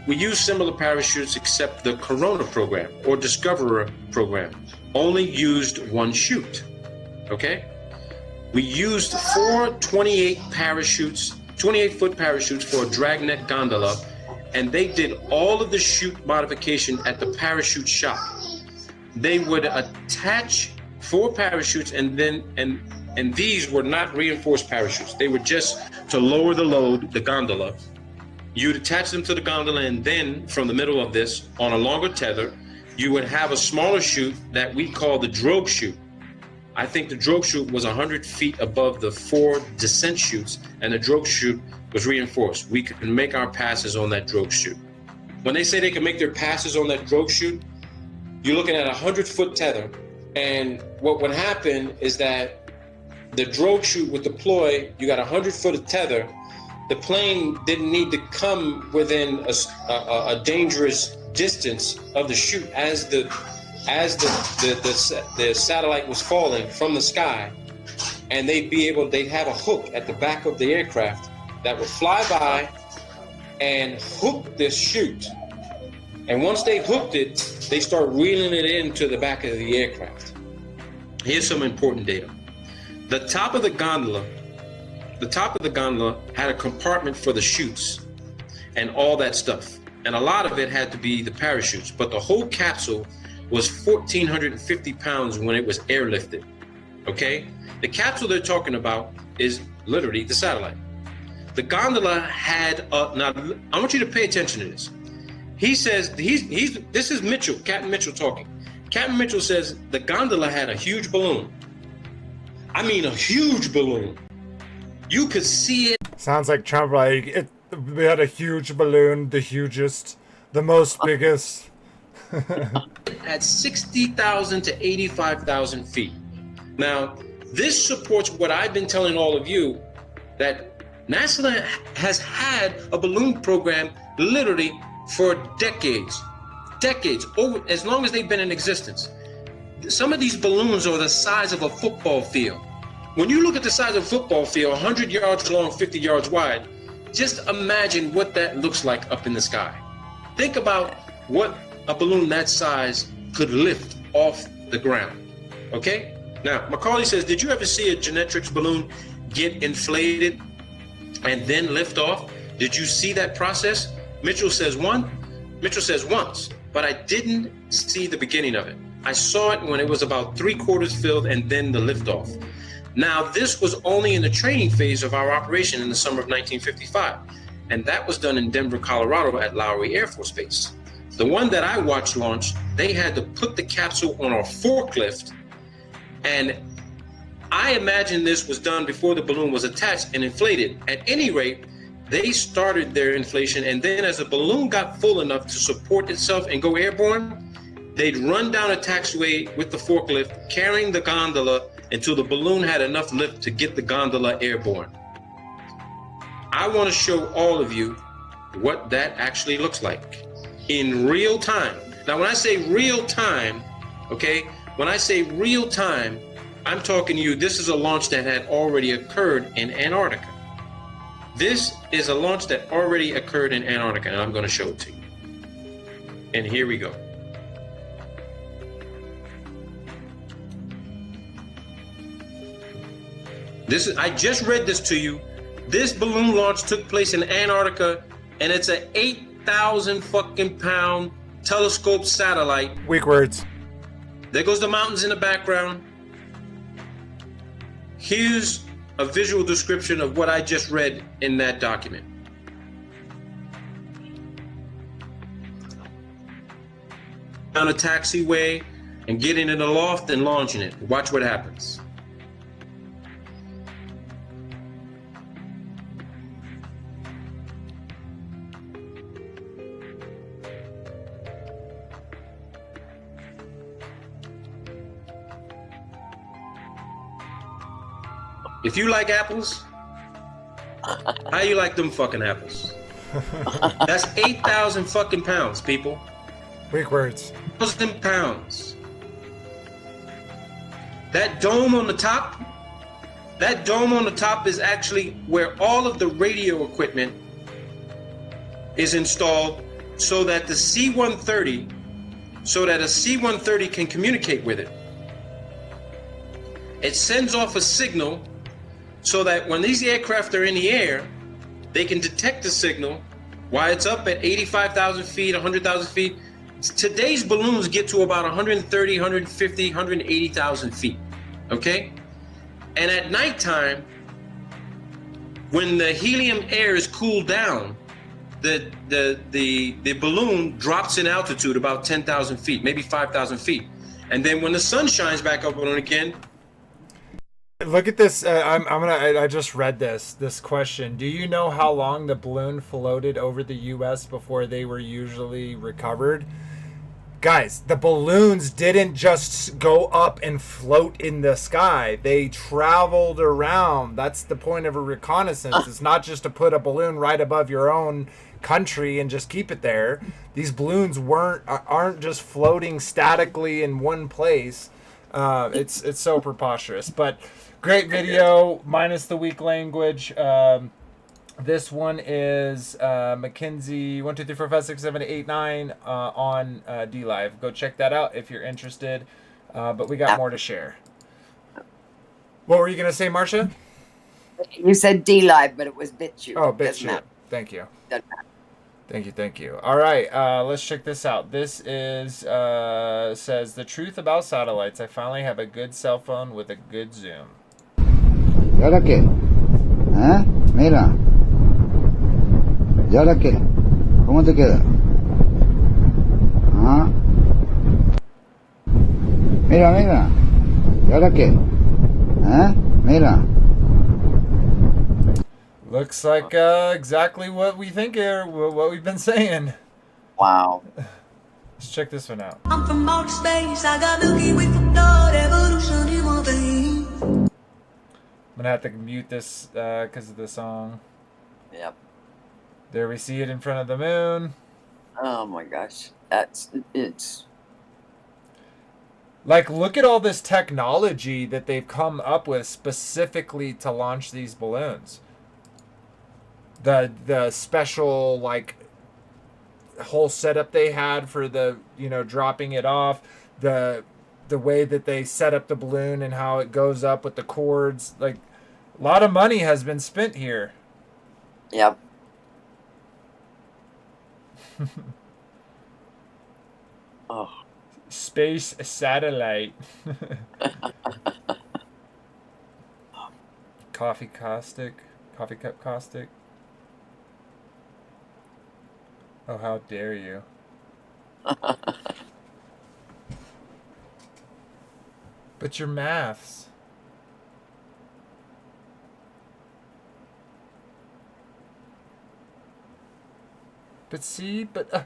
we used similar parachutes except the Corona program or Discoverer program only used one chute, okay? We used 4 28-foot parachutes for a dragnet gondola, and they did all of the chute modification at the parachute shop. They would attach 4 parachutes, and these were not reinforced parachutes. They were just to lower the load, the gondola. You'd attach them to the gondola, and then from the middle of this, on a longer tether, you would have a smaller chute that we call the drogue chute. I think the drogue chute was 100 feet above the 4 descent chutes, and the drogue chute was reinforced. We could make our passes on that drogue chute. When they say they can make their passes on that drogue chute, you're looking at a 100-foot tether, and what would happen is that the drogue chute would deploy. You got a 100-foot of tether. The plane didn't need to come within a dangerous distance of the chute as the satellite was falling from the sky, and they'd have a hook at the back of the aircraft that would fly by and hook this chute. And once they hooked it, they start reeling it into the back of the aircraft. Here's some important data. The top of the gondola had a compartment for the chutes and all that stuff. And a lot of it had to be the parachutes, but the whole capsule was 1,450 pounds when it was airlifted, okay? The capsule they're talking about is literally the satellite. The gondola had, now I want you to pay attention to this. He says, this is Mitchell, Captain Mitchell talking. Captain Mitchell says the gondola had a huge balloon. I mean, a huge balloon. You could see it. Sounds like Trump, like, we had a huge balloon, the hugest, the most biggest. At 60,000 to 85,000 feet. Now, this supports what I've been telling all of you, that NASA has had a balloon program literally for decades, over as long as they've been in existence. Some of these balloons are the size of a football field. When you look at the size of a football field, 100 yards long, 50 yards wide, just imagine what that looks like up in the sky. Think about what a balloon that size could lift off the ground, okay? Now, Macaulay says, did you ever see a Genetrix balloon get inflated and then lift off? Did you see that process? Mitchell says once, but I didn't see the beginning of it. I saw it when it was about 3/4 filled and then the liftoff. Now, this was only in the training phase of our operation in the summer of 1955, and that was done in Denver, Colorado at Lowry Air Force Base. The one that I watched launch, they had to put the capsule on a forklift, and I imagine this was done before the balloon was attached and inflated. At any rate, they started their inflation, and then as the balloon got full enough to support itself and go airborne, they'd run down a taxiway with the forklift, carrying the gondola until the balloon had enough lift to get the gondola airborne. I want to show all of you what that actually looks like in real time. Now, when I say real time, okay, when I say real time, I'm talking to you, this is a launch that had already occurred in Antarctica. This is a launch that already occurred in Antarctica, and I'm going to show it to you. And here we go. I just read this to you. This balloon launch took place in Antarctica, and it's an 8,000 fucking pound telescope satellite. Weak words. There goes the mountains in the background. Here's a visual description of what I just read in that document. Down a taxiway and getting in the loft and launching it. Watch what happens. If you like apples, How you like them fucking apples? That's 8,000 fucking pounds, people. Weak words. 1,000 pounds. That dome on the top is actually where all of the radio equipment is installed so that a C-130 can communicate with it. It sends off a signal so that when these aircraft are in the air, they can detect the signal while it's up at 85,000 feet, 100,000 feet. Today's balloons get to about 130, 150, 180,000 feet, okay? And at nighttime, when the helium air is cooled down, the balloon drops in altitude about 10,000 feet, maybe 5,000 feet. And then when the sun shines back up on it again. Look at this. I just read this question. Do you know how long the balloon floated over the U.S. before they were usually recovered? Guys, the balloons didn't just go up and float in the sky. They traveled around. That's the point of a reconnaissance. It's not just to put a balloon right above your own country and just keep it there. These balloons aren't just floating statically in one place. It's so preposterous. But great video, minus the weak language. This one is Mackenzie 1 2 3 4 5 6 7 8 9 on D Live. Go check that out if you're interested. But we got more to share. What were you gonna say, Marcia? You said D Live, but it was BitChute. Oh, BitChute. Thank you. Thank you. All right, let's check this out. This is says the truth about satellites. I finally have a good cell phone with a good zoom. ¿Y ahora qué? ¿Eh? Mira. ¿Y ahora qué? ¿Cómo te queda? ¿Ah? Mira. ¿Y ahora qué? ¿Eh? Mira. Looks like exactly what we think here, what we've been saying. Wow. Let's check this one out. I'm from outer space. I got Milky Way for blood, evolution in my veins. I'm gonna have to mute this because of the song. Yep. There we see it in front of the moon. Oh my gosh. It's like, look at all this technology that they've come up with specifically to launch these balloons. The special, like, whole setup they had for the, dropping it off, the way that they set up the balloon and how it goes up with the cords. Like, a lot of money has been spent here. Yep. Oh. Space satellite. Coffee cup caustic. Oh, how dare you. But your maths. But see, yeah,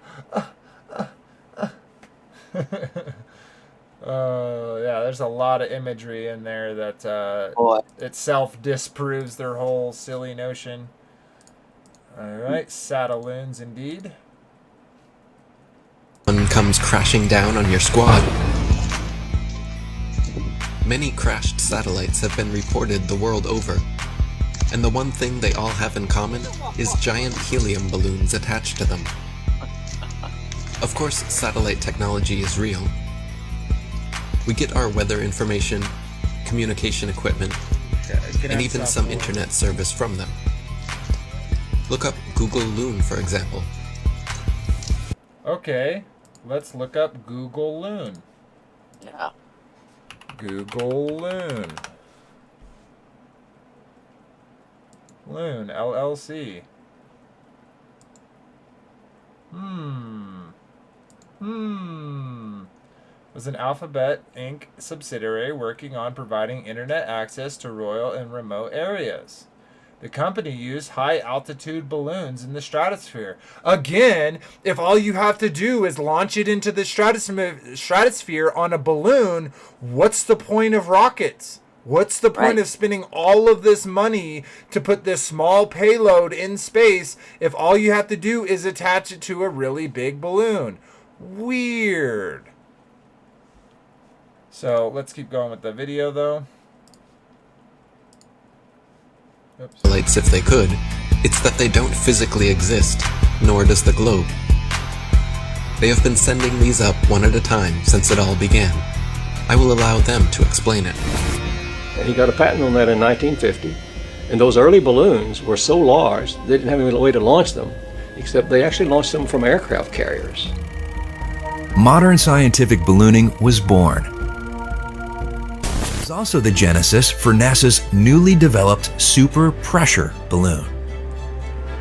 there's a lot of imagery in there that itself disproves their whole silly notion. All right, satelloons indeed. One comes crashing down on your squad. Many crashed satellites have been reported the world over, and the one thing they all have in common is giant helium balloons attached to them. Of course, satellite technology is real. We get our weather information, communication equipment, and even some internet service from them. Look up Google Loon, for example. Okay, let's look up Google Loon. Yeah. Google Loon. Loon, LLC. Was an Alphabet Inc. subsidiary working on providing internet access to rural and remote areas. The company used high-altitude balloons in the stratosphere. Again, if all you have to do is launch it into the stratosphere on a balloon, what's the point of rockets? What's the point of spending all of this money to put this small payload in space if all you have to do is attach it to a really big balloon? Weird. So let's keep going with the video though. Satellites if they could, it's that they don't physically exist, nor does the globe. They have been sending these up one at a time since it all began. I will allow them to explain it. And he got a patent on that in 1950. And those early balloons were so large, they didn't have any way to launch them, except they actually launched them from aircraft carriers. Modern scientific ballooning was born. It was also the genesis for NASA's newly developed super pressure balloon.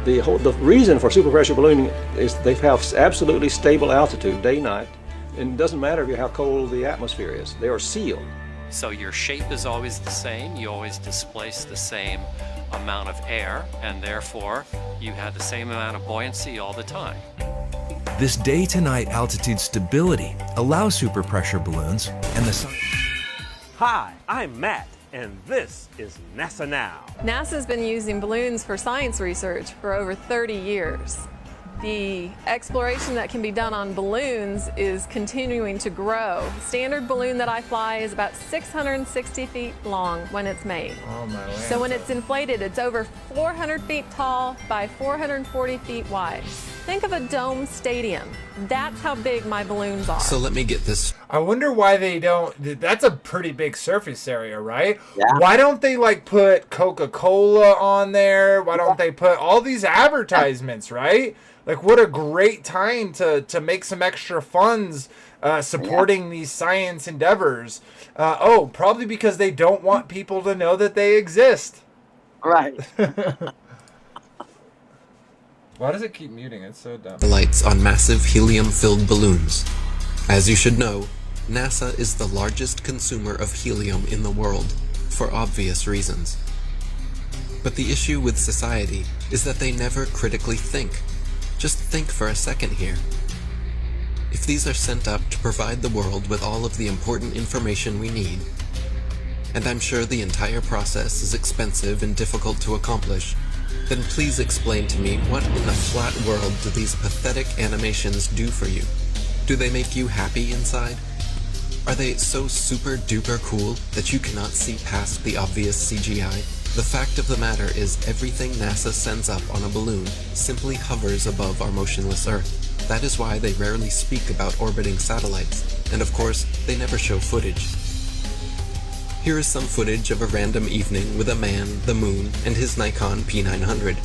The reason for super pressure ballooning is they have absolutely stable altitude day, night, and it doesn't matter how cold the atmosphere is. They are sealed. So your shape is always the same, you always displace the same amount of air, and therefore you have the same amount of buoyancy all the time. This day-to-night altitude stability allows super pressure balloons and the sun. Hi, I'm Matt, and this is NASA Now. NASA's been using balloons for science research for over 30 years. The exploration that can be done on balloons is continuing to grow. The standard balloon that I fly is about 660 feet long when it's made. Oh my land. So when it's inflated, it's over 400 feet tall by 440 feet wide. Think of a dome stadium. That's how big my balloons are. So let me get this. I wonder why they don't. That's a pretty big surface area, right? Yeah. Why don't they like put Coca-Cola on there? Why don't they put all these advertisements, right? Like, what a great time to make some extra funds supporting these science endeavors. Oh, probably because they don't want people to know that they exist. Right. Why does it keep muting? It's so dumb. Lights on massive helium-filled balloons. As you should know, NASA is the largest consumer of helium in the world, for obvious reasons. But the issue with society is that they never critically think. Just think for a second here. If these are sent up to provide the world with all of the important information we need, and I'm sure the entire process is expensive and difficult to accomplish, then please explain to me what in the flat world do these pathetic animations do for you? Do they make you happy inside? Are they so super duper cool that you cannot see past the obvious CGI? The fact of the matter is everything NASA sends up on a balloon simply hovers above our motionless Earth. That is why they rarely speak about orbiting satellites, and of course, they never show footage. Here is some footage of a random evening with a man, the moon, and his Nikon P900.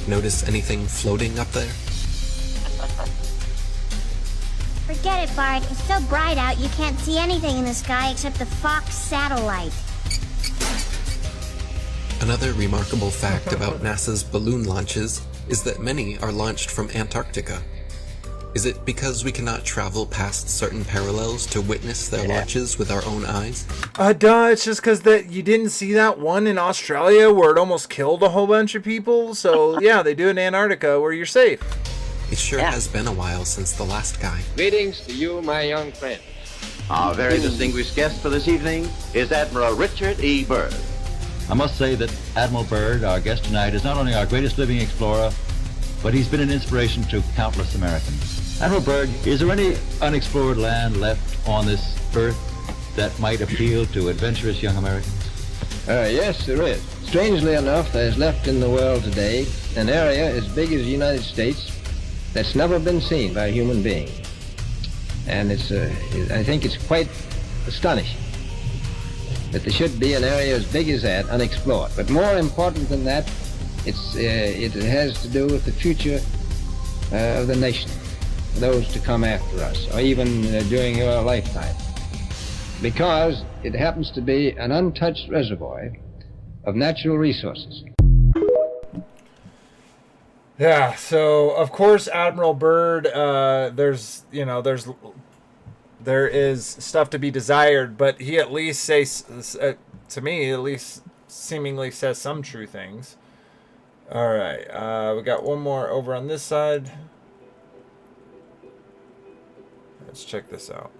Notice anything floating up there? Forget it, Bart. It's so bright out you can't see anything in the sky except the Fox satellite. Another remarkable fact about NASA's balloon launches is that many are launched from Antarctica. Is it because we cannot travel past certain parallels to witness their launches with our own eyes? Duh, it's just because that you didn't see that one in Australia where it almost killed a whole bunch of people. So yeah, they do it in Antarctica where you're safe. It sure has been a while since the last guy. Greetings to you, my young friend. Our very distinguished guest for this evening is Admiral Richard E. Byrd. I must say that Admiral Byrd, our guest tonight, is not only our greatest living explorer, but he's been an inspiration to countless Americans. Admiral Byrd, is there any unexplored land left on this earth that might appeal to adventurous young Americans? Yes, there is. Strangely enough, there's left in the world today an area as big as the United States that's never been seen by a human being. And I think it's quite astonishing that there should be an area as big as that unexplored. But more important than that, it has to do with the future of the nation, those to come after us, or even during your lifetime. Because it happens to be an untouched reservoir of natural resources. Yeah, so of course Admiral Byrd, there is stuff to be desired, but he at least says, to me at least, seemingly says some true things. All right, we got one more over on this side. Let's check this out.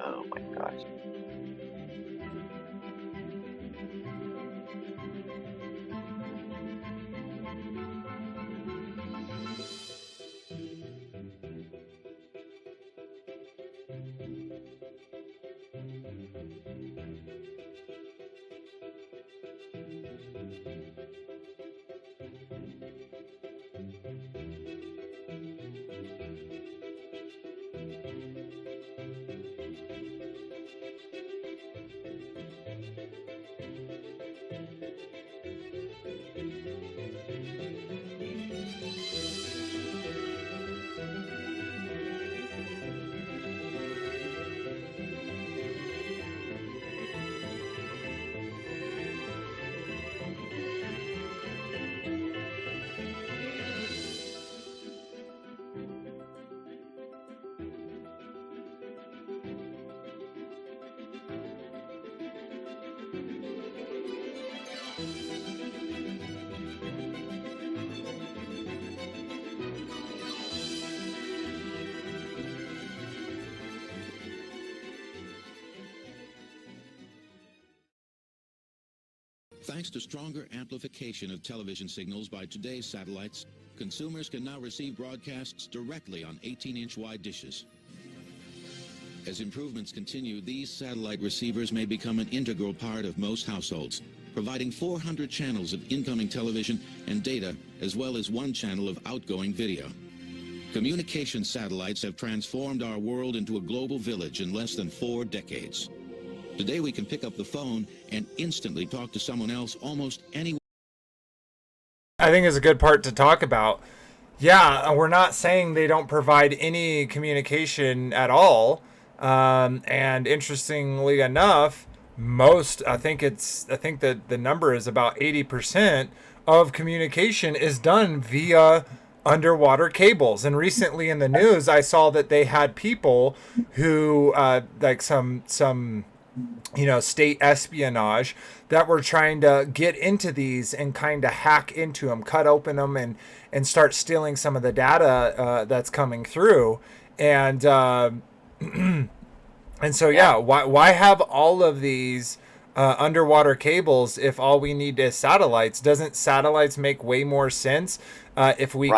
Oh my gosh. Thanks to stronger amplification of television signals by today's satellites, consumers can now receive broadcasts directly on 18-inch wide dishes. As improvements continue, these satellite receivers may become an integral part of most households, providing 400 channels of incoming television and data, as well as 1 channel of outgoing video. Communication satellites have transformed our world into a global village in less than 4 decades. Today we can pick up the phone and instantly talk to someone else almost anywhere. I think is a good part to talk about. Yeah, we're not saying they don't provide any communication at all. And interestingly enough, I think that the number is about 80% of communication is done via underwater cables. And recently in the news, I saw that they had people who, like some state espionage, that were trying to get into these and kind of hack into them, cut open them, and start stealing some of the data that's coming through. And and so why have all of these underwater cables if all we need is satellites? Doesn't satellites make way more sense if we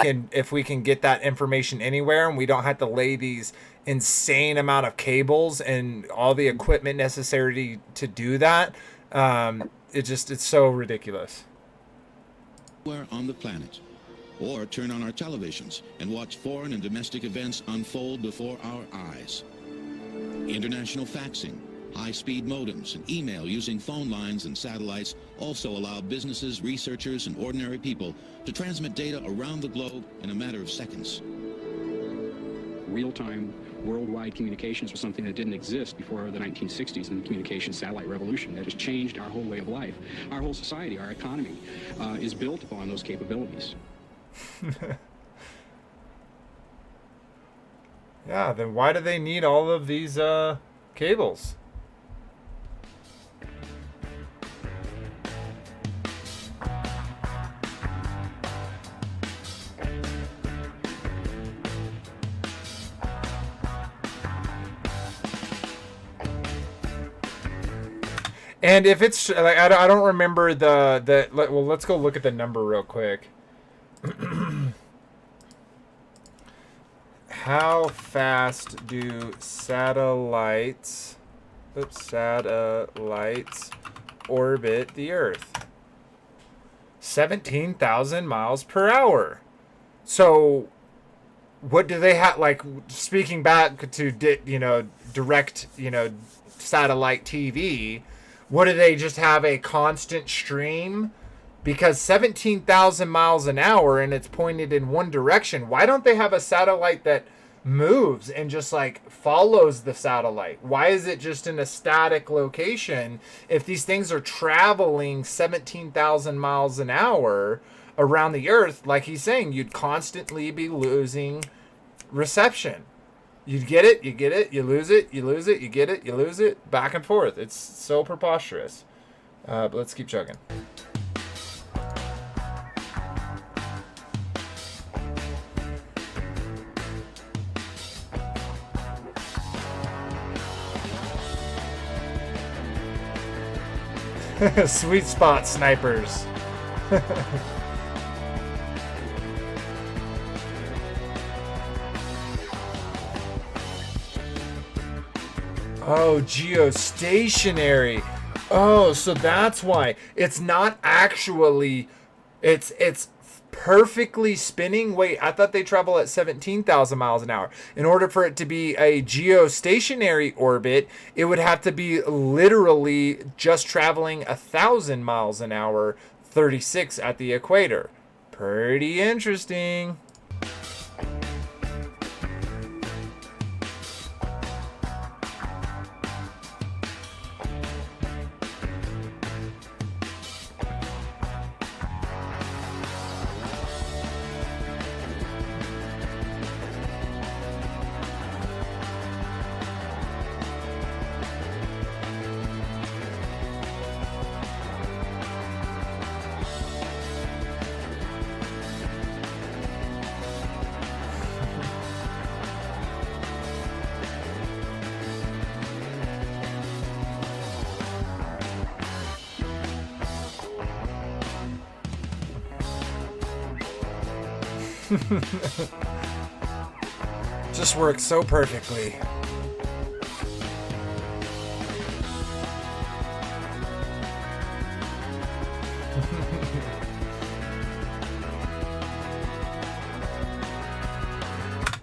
can get that information anywhere, and we don't have to lay these insane amount of cables and all the equipment necessary to do that? It's so ridiculous. Where on the planet, or turn on our televisions and watch foreign and domestic events unfold before our eyes. International faxing, high-speed modems, and email using phone lines and satellites also allow businesses, researchers, and ordinary people to transmit data around the globe in a matter of seconds. Real-time worldwide communications was something that didn't exist before the 1960s and the communication satellite revolution. That has changed our whole way of life. Our whole society, our economy, is built upon those capabilities. Yeah, then why do they need all of these cables? And if it's like, I don't remember well, let's go look at the number real quick. How fast do satellites orbit the Earth? 17,000 miles per hour. So what do they have, like, speaking back to direct satellite TV, what do they just have, a constant stream? Because 17,000 miles an hour and it's pointed in one direction. Why don't they have a satellite that moves and just like follows the satellite? Why is it just in a static location? If these things are traveling 17,000 miles an hour around the Earth, like he's saying, you'd constantly be losing reception. You'd get it, you get it, you lose it, you lose it, you get it, you lose it, back and forth. It's so preposterous. But let's keep chugging. Sweet spot snipers. Oh, geostationary. Oh, so that's why. It's not actually, it's perfectly spinning. Wait, I thought they travel at 17,000 miles an hour. In order for it to be a geostationary orbit, it would have to be literally just traveling 1,000 miles an hour, 36 at the equator. Pretty interesting. Just works so perfectly.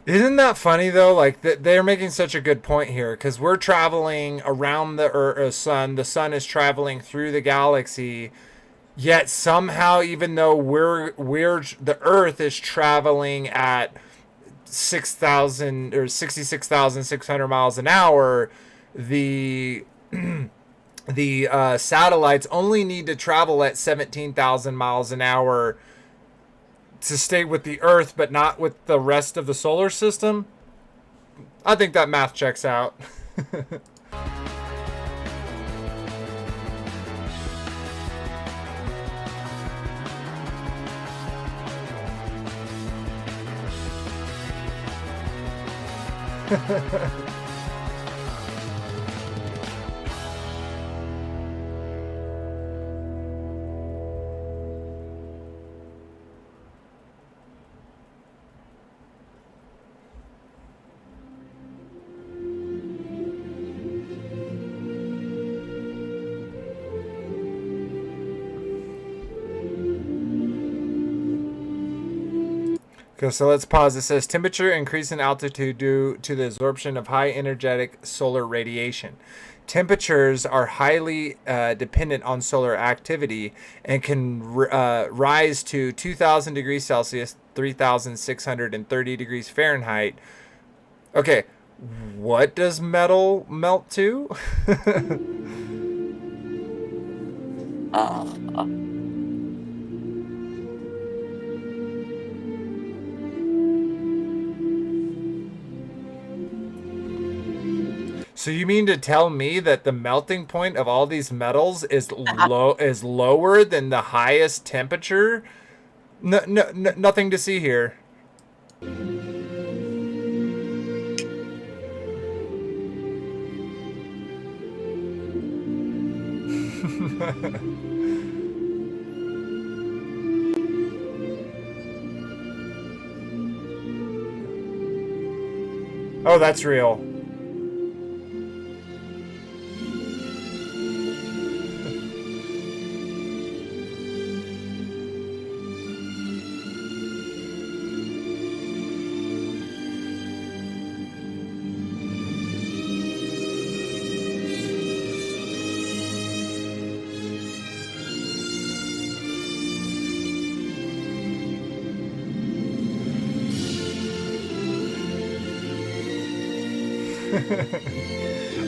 Isn't that funny though? Like they're making such a good point here, because we're traveling around the sun. The sun is traveling through the galaxy. Yet somehow, even though we're the Earth is traveling at 6,000 or 66,600 miles an hour, the satellites only need to travel at 17,000 miles an hour to stay with the Earth, but not with the rest of the solar system. I think that math checks out. Okay, so let's pause. It says temperature increase in altitude due to the absorption of high energetic solar radiation. Temperatures are highly dependent on solar activity and can rise to 2,000 degrees Celsius, 3,630 degrees Fahrenheit. Okay, what does metal melt to? So you mean to tell me that the melting point of all these metals is lower than the highest temperature? No, nothing to see here. Oh, that's real.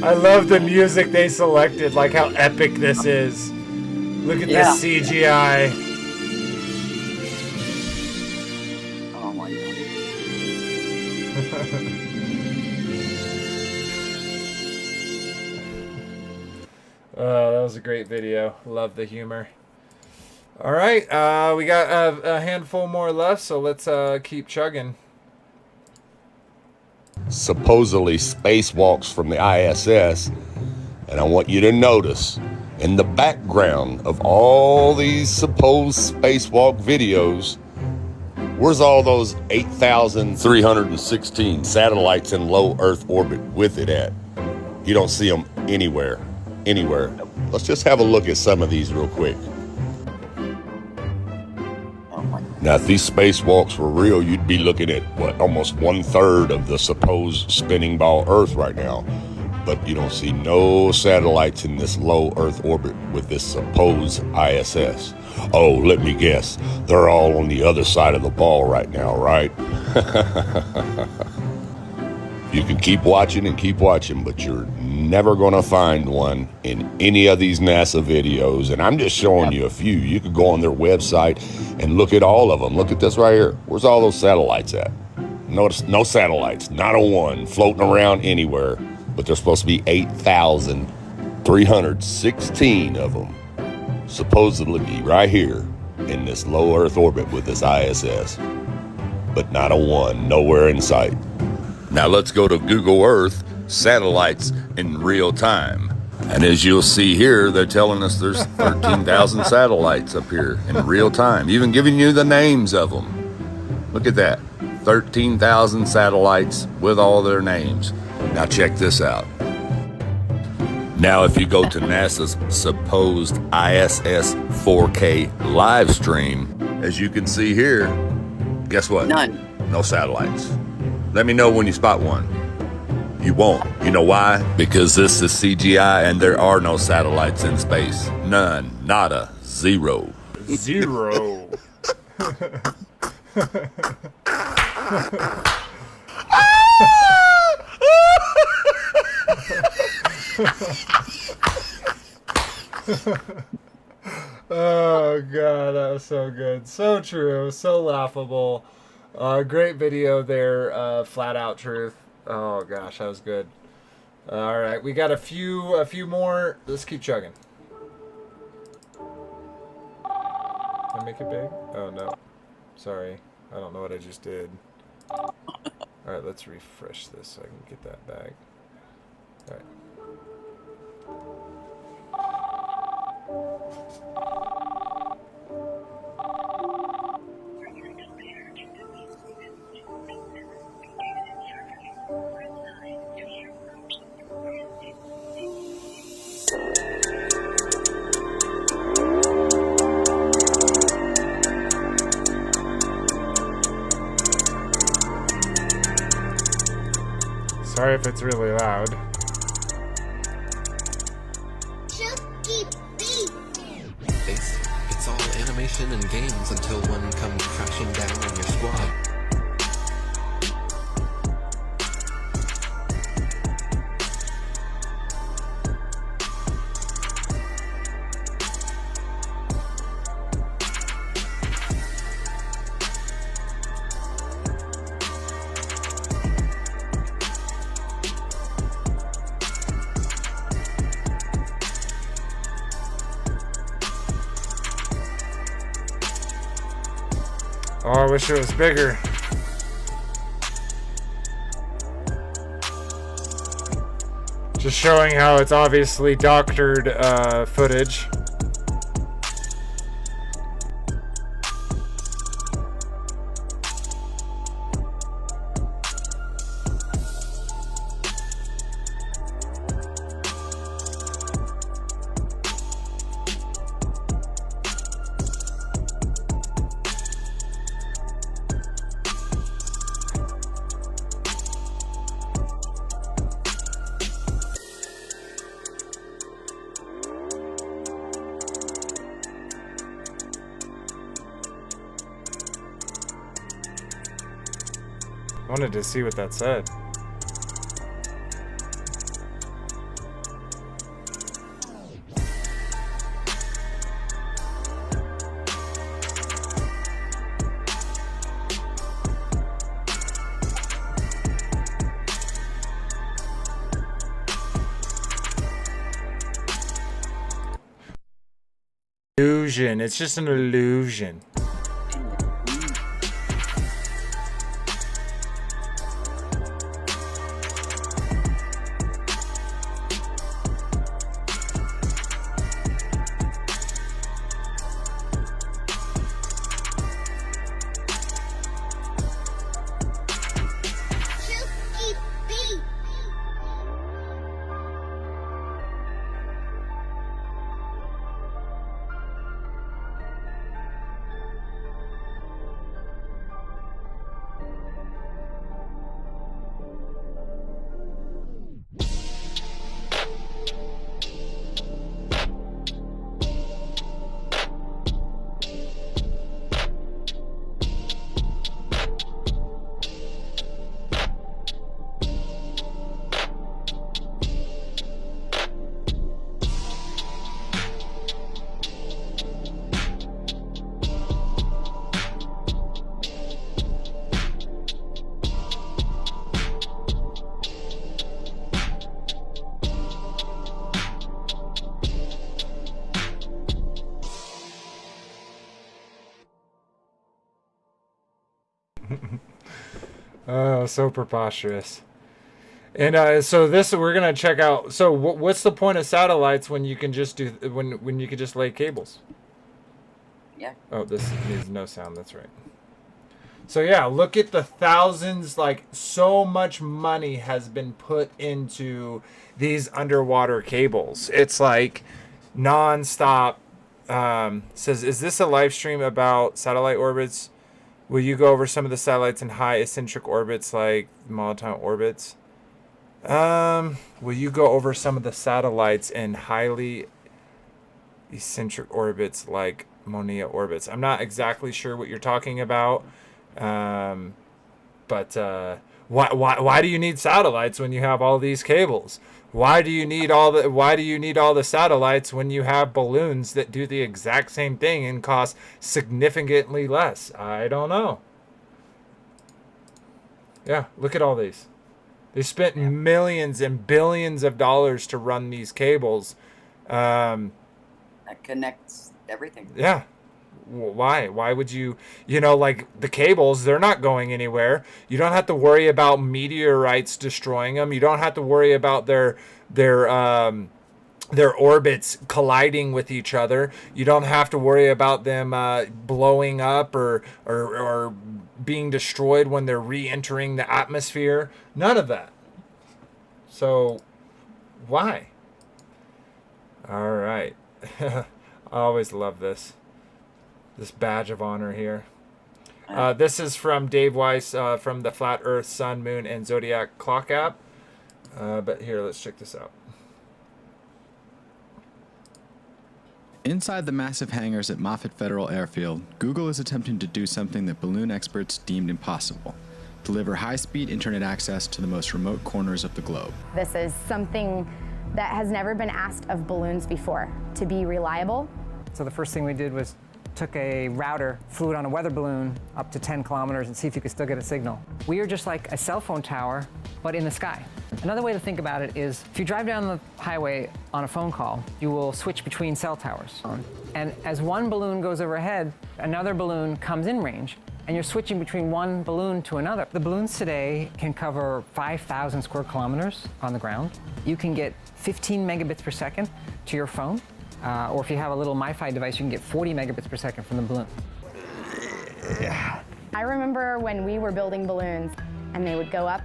I love the music they selected, like how epic this is. Look at this CGI. Oh my god. Oh, that was a great video. Love the humor. All right, we got a handful more left, so let's keep chugging. Supposedly spacewalks from the ISS, and I want you to notice in the background of all these supposed spacewalk videos, where's all those 8,316 satellites in low Earth orbit with it at? You don't see them anywhere. Let's just have a look at some of these real quick. Now, if these spacewalks were real, you'd be looking at, what, almost 1/3 of the supposed spinning ball Earth right now. But you don't see no satellites in this low Earth orbit with this supposed ISS. Oh, let me guess. They're all on the other side of the ball right now, right? You can keep watching, but you're never going to find one in any of these NASA videos. And I'm just showing you a few. You could go on their website and look at all of them. Look at this right here. Where's all those satellites at? Notice no satellites, not a one floating around anywhere. But there's supposed to be 8,316 of them supposedly right here in this low Earth orbit with this ISS. But not a one, nowhere in sight. Now let's go to Google Earth, satellites in real time. And as you'll see here, they're telling us there's 13,000 satellites up here in real time, even giving you the names of them. Look at that, 13,000 satellites with all their names. Now check this out. Now if you go to NASA's supposed ISS 4K live stream, as you can see here, guess what? None. No satellites. Let me know when you spot one. You won't. You know why? Because this is CGI and there are no satellites in space. None. Nada. Zero. Zero. Oh god, that was so good, so true, so laughable. Great video there, flat out truth. Oh gosh, that was good. All right, we got a few more. Let's keep chugging. Can I make it big? Oh no, sorry, I don't know what I just did. All right, let's refresh this so I can get that back. All right. Sorry if it's really loud. It's all animation and games until one comes crashing down on your squad. Oh, I wish it was bigger. Just showing how it's obviously doctored footage. Wanted to see what that said. Illusion. It's just an illusion. Oh, so preposterous. And so this we're gonna check out. So what's the point of satellites when you can just do when you could just lay cables? Yeah. Oh, this needs no sound. That's right. So yeah, look at the thousands. Like so much money has been put into these underwater cables. It's like nonstop. Says, is this a live stream about satellite orbits? Will you go over some of the satellites in high eccentric orbits like monotone orbits? Will you go over some of the satellites in highly eccentric orbits like Monea orbits? I'm not exactly sure what you're talking about. But why do you need satellites when you have all these cables? Why do you need all the satellites when you have balloons that do the exact same thing and cost significantly less? I don't know. Yeah, look at all these. They spent millions and billions of dollars to run these cables. That connects everything. Yeah. Why? Why would you, like the cables, they're not going anywhere. You don't have to worry about meteorites destroying them. You don't have to worry about their orbits colliding with each other. You don't have to worry about them blowing up or being destroyed when they're re-entering the atmosphere. None of that. So, why? All right. I always love this badge of honor here. This is from Dave Weiss from the Flat Earth, Sun, Moon, and Zodiac Clock app. But here, let's check this out. Inside the massive hangars at Moffett Federal Airfield, Google is attempting to do something that balloon experts deemed impossible: deliver high-speed internet access to the most remote corners of the globe. This is something that has never been asked of balloons before, to be reliable. So the first thing we did was took a router, flew it on a weather balloon up to 10 kilometers and see if you could still get a signal. We are just like a cell phone tower, but in the sky. Another way to think about it is if you drive down the highway on a phone call, you will switch between cell towers. And as one balloon goes overhead, another balloon comes in range, and you're switching between one balloon to another. The balloons today can cover 5,000 square kilometers on the ground. You can get 15 megabits per second to your phone. Or if you have a little MiFi device, you can get 40 megabits per second from the balloon. I remember when we were building balloons and they would go up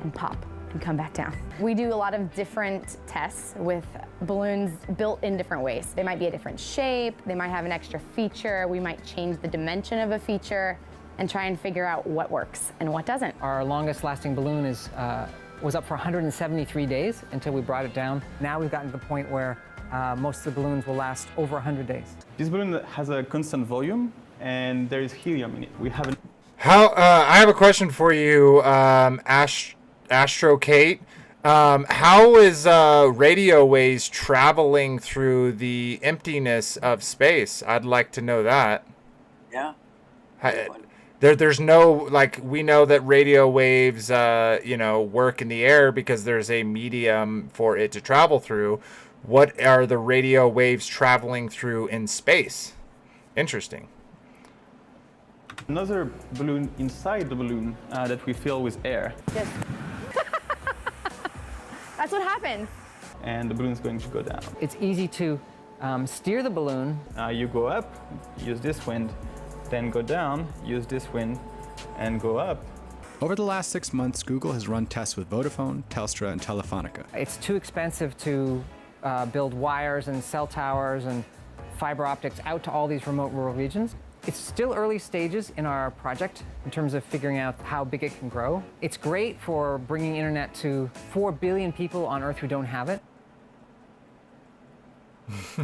and pop and come back down. We do a lot of different tests with balloons built in different ways. They might be a different shape, they might have an extra feature, we might change the dimension of a feature and try and figure out what works and what doesn't. Our longest lasting balloon was up for 173 days until we brought it down. Now we've gotten to the point where most of the balloons will last over 100 days. This balloon has a constant volume, and there is helium in it. We haven't. I have a question for you, Astro Kate. How is radio waves traveling through the emptiness of space? I'd like to know that. Yeah. There's no, like, we know that radio waves, work in the air because there's a medium for it to travel through. What are the radio waves traveling through in space? Interesting. Another balloon inside the balloon that we fill with air. Yes. That's what happens. And the balloon is going to go down. It's easy to steer the balloon. You go up, use this wind, then go down, use this wind, and go up. Over the last 6 months, Google has run tests with Vodafone, Telstra, and Telefonica. It's too expensive to build wires and cell towers and fiber optics out to all these remote rural regions. It's still early stages in our project in terms of figuring out how big it can grow. It's great for bringing internet to 4 billion people on Earth who don't have it.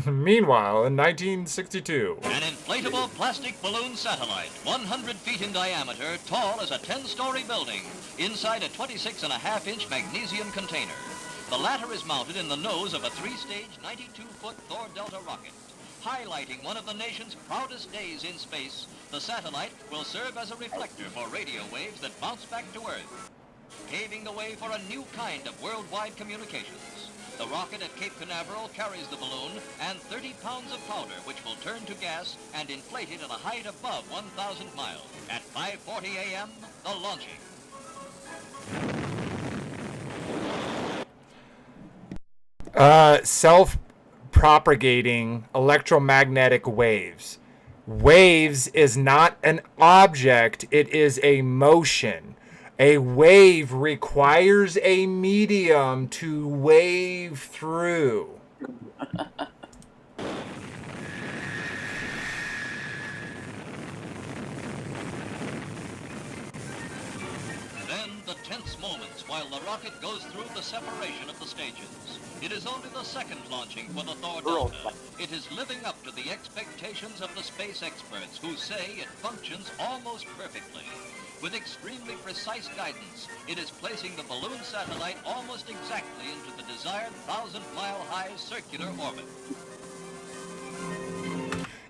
Meanwhile, in 1962... An inflatable plastic balloon satellite, 100 feet in diameter, tall as a 10-story building, inside a 26.5-inch magnesium container. The latter is mounted in the nose of a 3-stage, 92-foot Thor Delta rocket. Highlighting one of the nation's proudest days in space, the satellite will serve as a reflector for radio waves that bounce back to Earth, paving the way for a new kind of worldwide communications. The rocket at Cape Canaveral carries the balloon and 30 pounds of powder, which will turn to gas and inflate it at a height above 1,000 miles. At 5:40 a.m., the launching. Self-propagating electromagnetic waves. Waves is not an object, it is a motion. A wave requires a medium to wave through. Then the tense moments while the rocket goes through the separation of the stages. It is only the second launching for the Thor Delta. It is living up to the expectations of the space experts who say it functions almost perfectly. With extremely precise guidance, it is placing the balloon satellite almost exactly into the desired 1,000-mile-high circular orbit.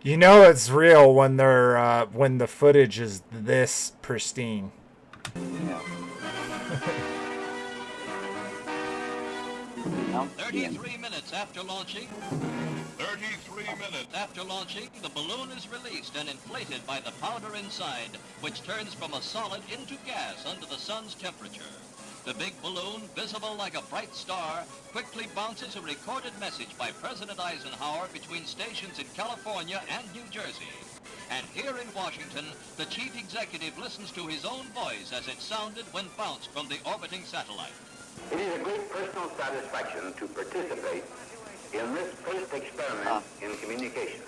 You know it's real when they're when the footage is this pristine. Yeah. 33 minutes after launching. 33 minutes after launching, the balloon is released and inflated by the powder inside, which turns from a solid into gas under the sun's temperature. The big balloon, visible like a bright star, quickly bounces a recorded message by President Eisenhower between stations in California and New Jersey. And here in Washington, the chief executive listens to his own voice as it sounded when bounced from the orbiting satellite. It is a great personal satisfaction to participate in this first experiment in communication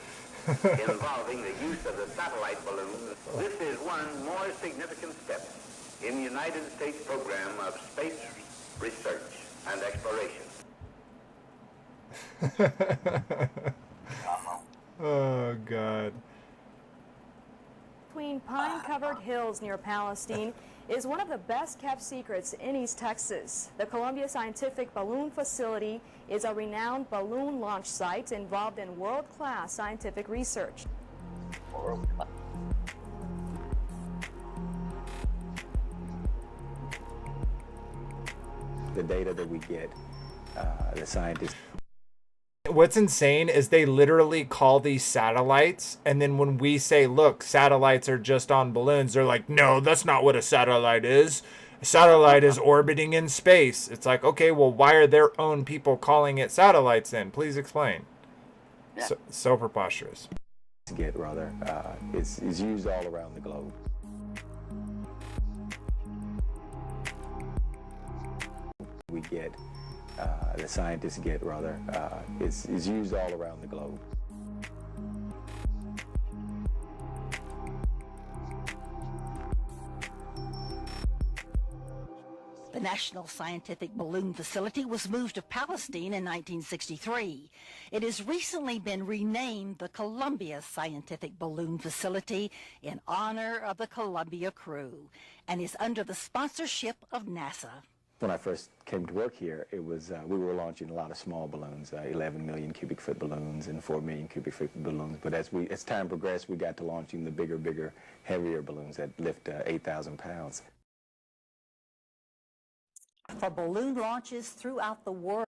involving the use of the satellite balloon. This is one more significant step in the United States program of space research and exploration. Oh, God. Between pine-covered hills near Palestine is one of the best-kept secrets in East Texas. The Columbia Scientific Balloon Facility is a renowned balloon launch site involved in world-class scientific research. The data that we get, the scientists... What's insane is they literally call these satellites, and then when we say, look, satellites are just on balloons, they're like, no, that's not what a satellite is. A satellite is orbiting in space. It's like, okay, well, why are their own people calling it satellites then? Please explain. Yeah. So preposterous. Get rather, is used all around the globe. We get, the scientists get rather, is used all around the globe. The National Scientific Balloon Facility was moved to Palestine in 1963. It has recently been renamed the Columbia Scientific Balloon Facility in honor of the Columbia crew and is under the sponsorship of NASA. When I first came to work here, it was we were launching a lot of small balloons, 11 million cubic foot balloons and 4 million cubic foot balloons. But as time progressed, we got to launching the bigger, heavier balloons that lift 8,000 pounds. For balloon launches throughout the world.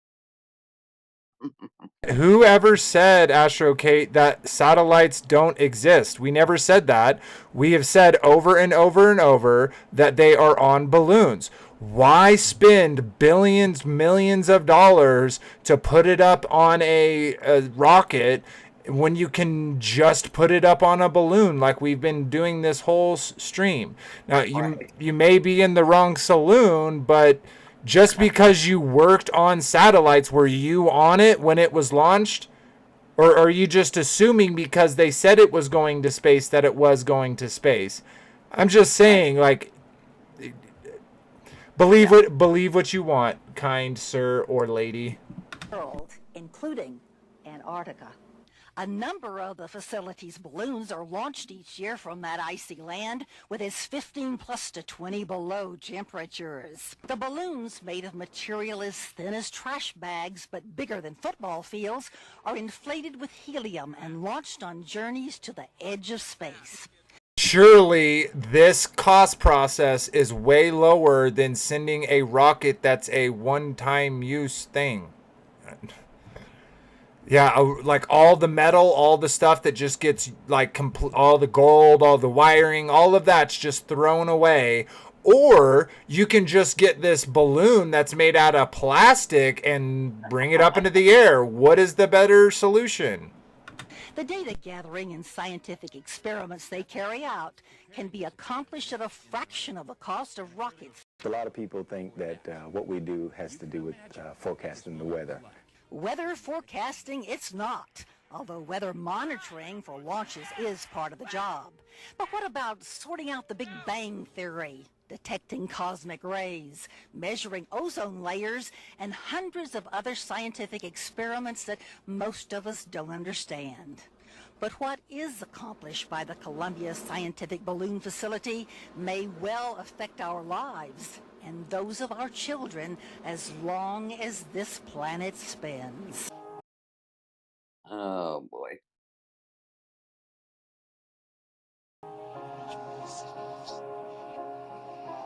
Whoever said, Astro Kate, that satellites don't exist? We never said that. We have said over and over and over that they are on balloons. Why spend billions, millions of dollars to put it up on a rocket when you can just put it up on a balloon like we've been doing this whole stream? Now, you may be in the wrong saloon, but just because you worked on satellites, were you on it when it was launched? Or are you just assuming because they said it was going to space that it was going to space? I'm just saying, like, believe what you want, kind sir or lady. World, including Antarctica. A number of the facility's balloons are launched each year from that icy land with its 15 plus to 20 below temperatures. The balloons, made of material as thin as trash bags but bigger than football fields, are inflated with helium and launched on journeys to the edge of space. Surely this cost process is way lower than sending a rocket that's a one-time use thing. Yeah, like all the metal, all the stuff that just gets like all the gold, all the wiring, all of that's just thrown away. or you can just get this balloon that's made out of plastic and bring it up into the air. What is the better solution? The data gathering and scientific experiments they carry out can be accomplished at a fraction of the cost of rockets. A lot of people think that what we do has to do with forecasting the weather. Weather forecasting, it's not. Although weather monitoring for launches is part of the job. But what about sorting out the Big Bang Theory, detecting cosmic rays, measuring ozone layers, and hundreds of other scientific experiments that most of us don't understand? But what is accomplished by the Columbia Scientific Balloon Facility may well affect our lives and those of our children as long as this planet spins. Oh boy.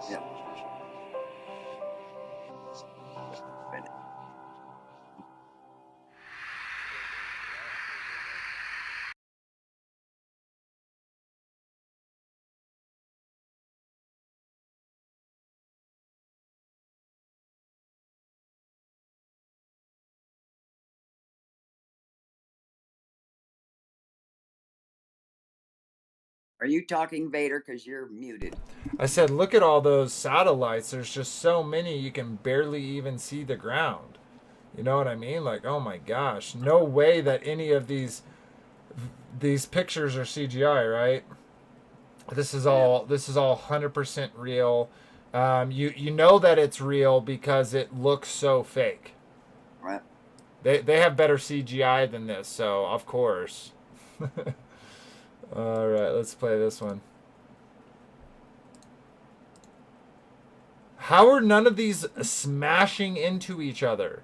Yep. Are you talking, Vader? Because you're muted. I said, look at all those satellites. There's just so many you can barely even see the ground. You know what I mean? Like, oh my gosh, no way that any of these pictures are CGI, right? This is all 100% real. You know that it's real because it looks so fake. Right. They have better CGI than this, so of course. All right, let's play this one. How are none of these smashing into each other?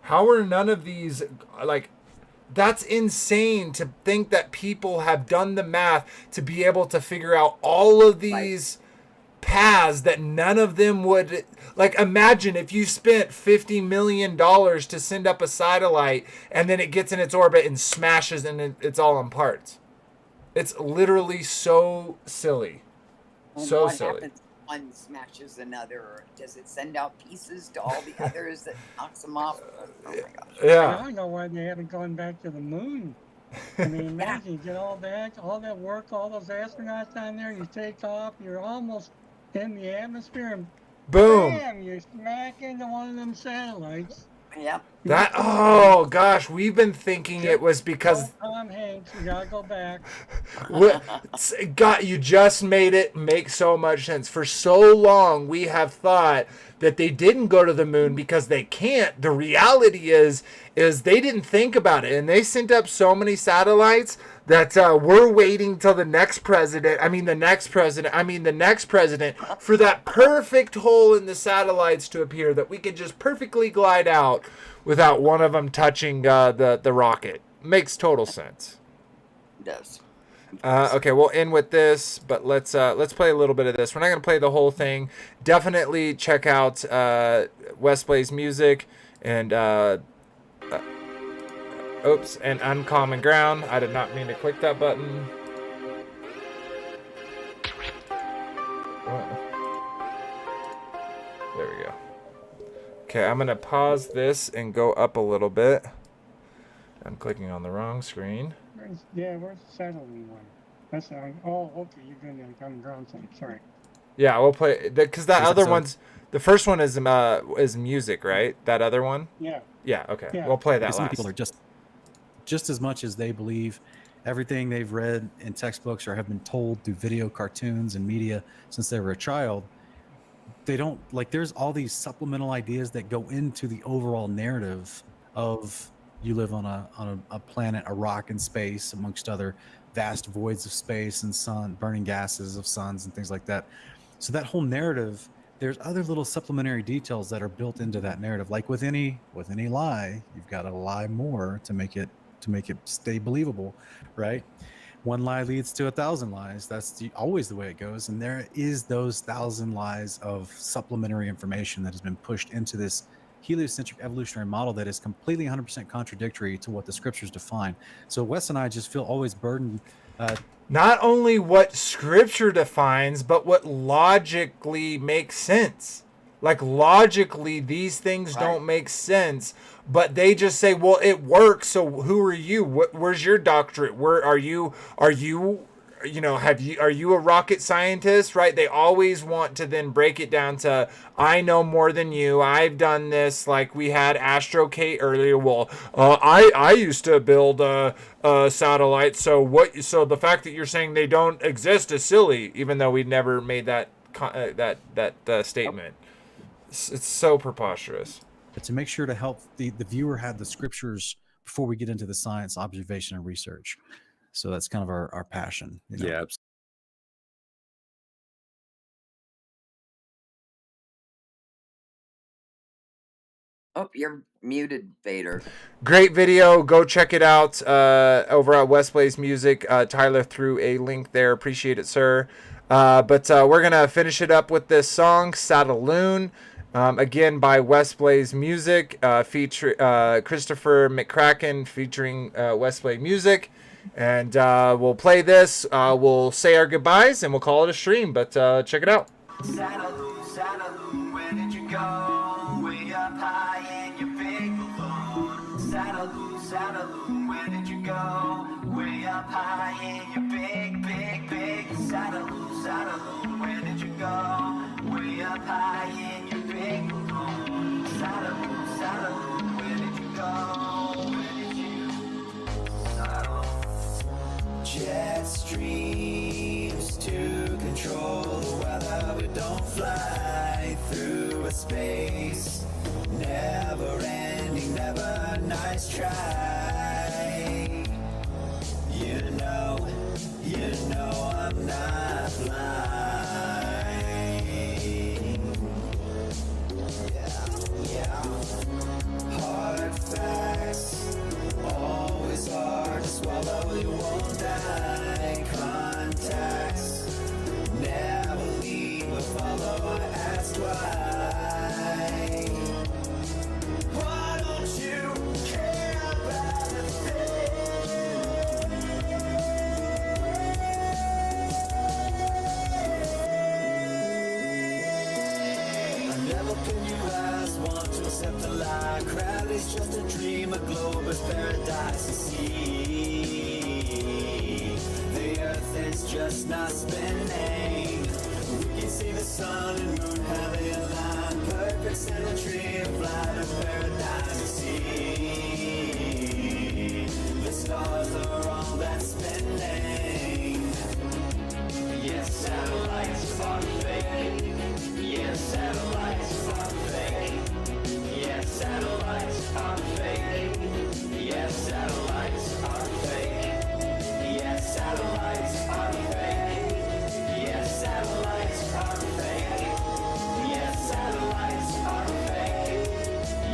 How are none of these, like, that's insane to think that people have done the math to be able to figure out all of these paths that none of them would, like, imagine if you spent $50 million to send up a satellite and then it gets in its orbit and smashes and it's all in parts. It's literally so silly. And so what silly. happens when one smashes another? Or does it send out pieces to all the others that knocks them off? Oh my gosh. Yeah. I don't know why they haven't gone back to the moon. I mean, imagine you get all that work, all those astronauts on there, you take off, you're almost in the atmosphere, and Boom. bam, you smack into one of them satellites. Yep. That, oh gosh, we've been thinking it was because Tom Hanks, you gotta go back. God, you just made it make so much sense. For so long, we have thought that they didn't go to the moon because they can't. The reality is they didn't think about it, and they sent up so many satellites that we're waiting till the next president for that perfect hole in the satellites to appear that we could just perfectly glide out without one of them touching the rocket. Makes total sense. It does. Okay, we'll end with this, but let's play a little bit of this. We're not going to play the whole thing. Definitely check out Westplay's music and oops, and Uncommon Ground. I did not mean to click that button. There we go. Okay, I'm going to pause this and go up a little bit. I'm clicking on the wrong screen. Where's the satellite one? That's oh, okay, you're going to come ground thing. Sorry. Yeah, we'll play because that other one's the first one is music, right? That other one. Yeah. Yeah. Okay. Yeah. We'll play that Some last. people are just as much as they believe everything they've read in textbooks or have been told through video, cartoons, and media since they were a child. They don't like. There's all these supplemental ideas that go into the overall narrative of you live on a planet, a rock in space, amongst other vast voids of space and sun, burning gases of suns and things like that. So that whole narrative, there's other little supplementary details that are built into that narrative. Like with any lie, you've got to lie more to make it stay believable, right? One lie leads to 1,000 lies. That's always the way it goes. And there is those 1,000 lies of supplementary information that has been pushed into this heliocentric evolutionary model that is completely 100% contradictory to what the scriptures define. So Wes and I just feel always burdened. Not only what scripture defines, but what logically makes sense. Like logically, these things don't make sense, but they just say, well, it works. So who are you? Where's your doctorate? Where are you, are you a rocket scientist, right? They always want to then break it down to, I know more than you. I've done this. Like we had Astro Kate earlier. Well, I used to build a satellite. So the fact that you're saying they don't exist is silly, even though we never made that statement. It's so preposterous. To make sure to help the viewer have the scriptures before we get into the science, observation, and research. So that's kind of our passion. Yeah. Oh, you're muted, Vader. Great video. Go check it out over at West Blaze Music. Tyler threw a link there. Appreciate it, sir. But we're going to finish it up with this song, Saddaloon. Again, by West Blaze Music, feature Christopher McCracken featuring West Blaze Music. And we'll play this. We'll say our goodbyes, and we'll call it a stream. But check it out. Saddaloon, Saddaloon, where did you go? Way up high in your big balloon. Saddaloon, Saddaloon, where did you go? Way up high in your big, big, big. Saddaloon, Saddaloon, where did you go? Way up high in your big balloon. Saddaloon, Saddaloon, where did you go? Where did you saddle? Jet streams to control the weather, but don't fly through a space. Never ending, never nice try. You know I'm not blind. Yeah. Hard facts, always hard to swallow, you won't die. Contacts, never leave or follow, ask why. Why don't you care about the I never pin you eyes, want to accept the lie. Gravity's just a dream, a globe is paradise to see. The earth is just not spinning. We can see the sun and moon heavily aligned. Perfect symmetry, a flight of paradise to see. The stars are all that's spinning. Yes, satellites are fake. Yes, satellites are fake. Yes, satellites are fake. Yes, satellites are fake. Yes, satellites are fake. Yes, satellites are fake. Yes, satellites are fake.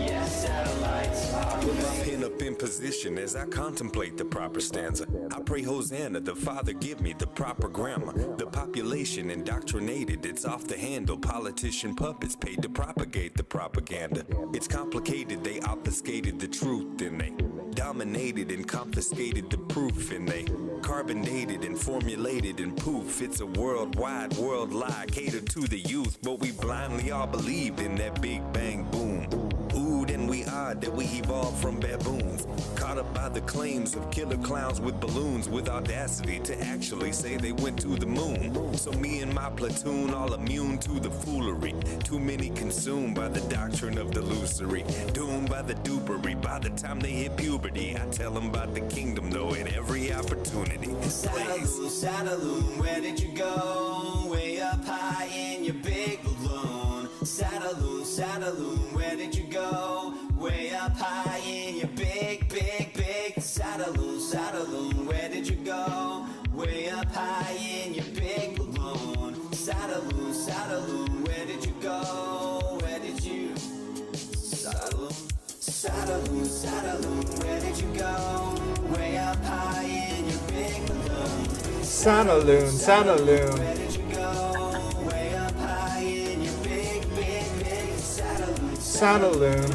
Yes, satellites are Put my fake. pen up in position as I contemplate the proper stanza. I pray Hosanna, the Father give me the proper grammar. The population indoctrinated, it's off the handle. Politician puppets paid to propagate the propaganda. It's complicated, they obfuscated the truth, and they dominated and confiscated the proof, and they carbon dated and formulated, and poof, it's a worldwide world lie catered to the youth, but we blindly all believed in that big bang boom. Ooh, then we odd that we evolved from baboons, caught up by the claims of killer clowns with balloons, with audacity to actually say they went to the moon. So me and my platoon all immune to the foolery, too many consumed by the doctrine of delusory, doomed by the dupery. By the time they hit puberty, I tell them about the kingdom though at every opportunity. Saddaloon, Saddaloon, where did you go? Way up high in your big balloon. Saddaloon, Saddaloon, where did you go? Way up high in your big, big, big. Saddaloon, Saddaloon, where did you go? Way up high in your big balloon. Saddaloon, Saddaloon, where did you go? Where did you? Saddaloon, Saddaloon, Saddaloon, where did you go? Way up high in your big balloon. Saddaloon, Saddaloon. Where did you go? Way up high in your big, big, big Saddaloon, Sataloon,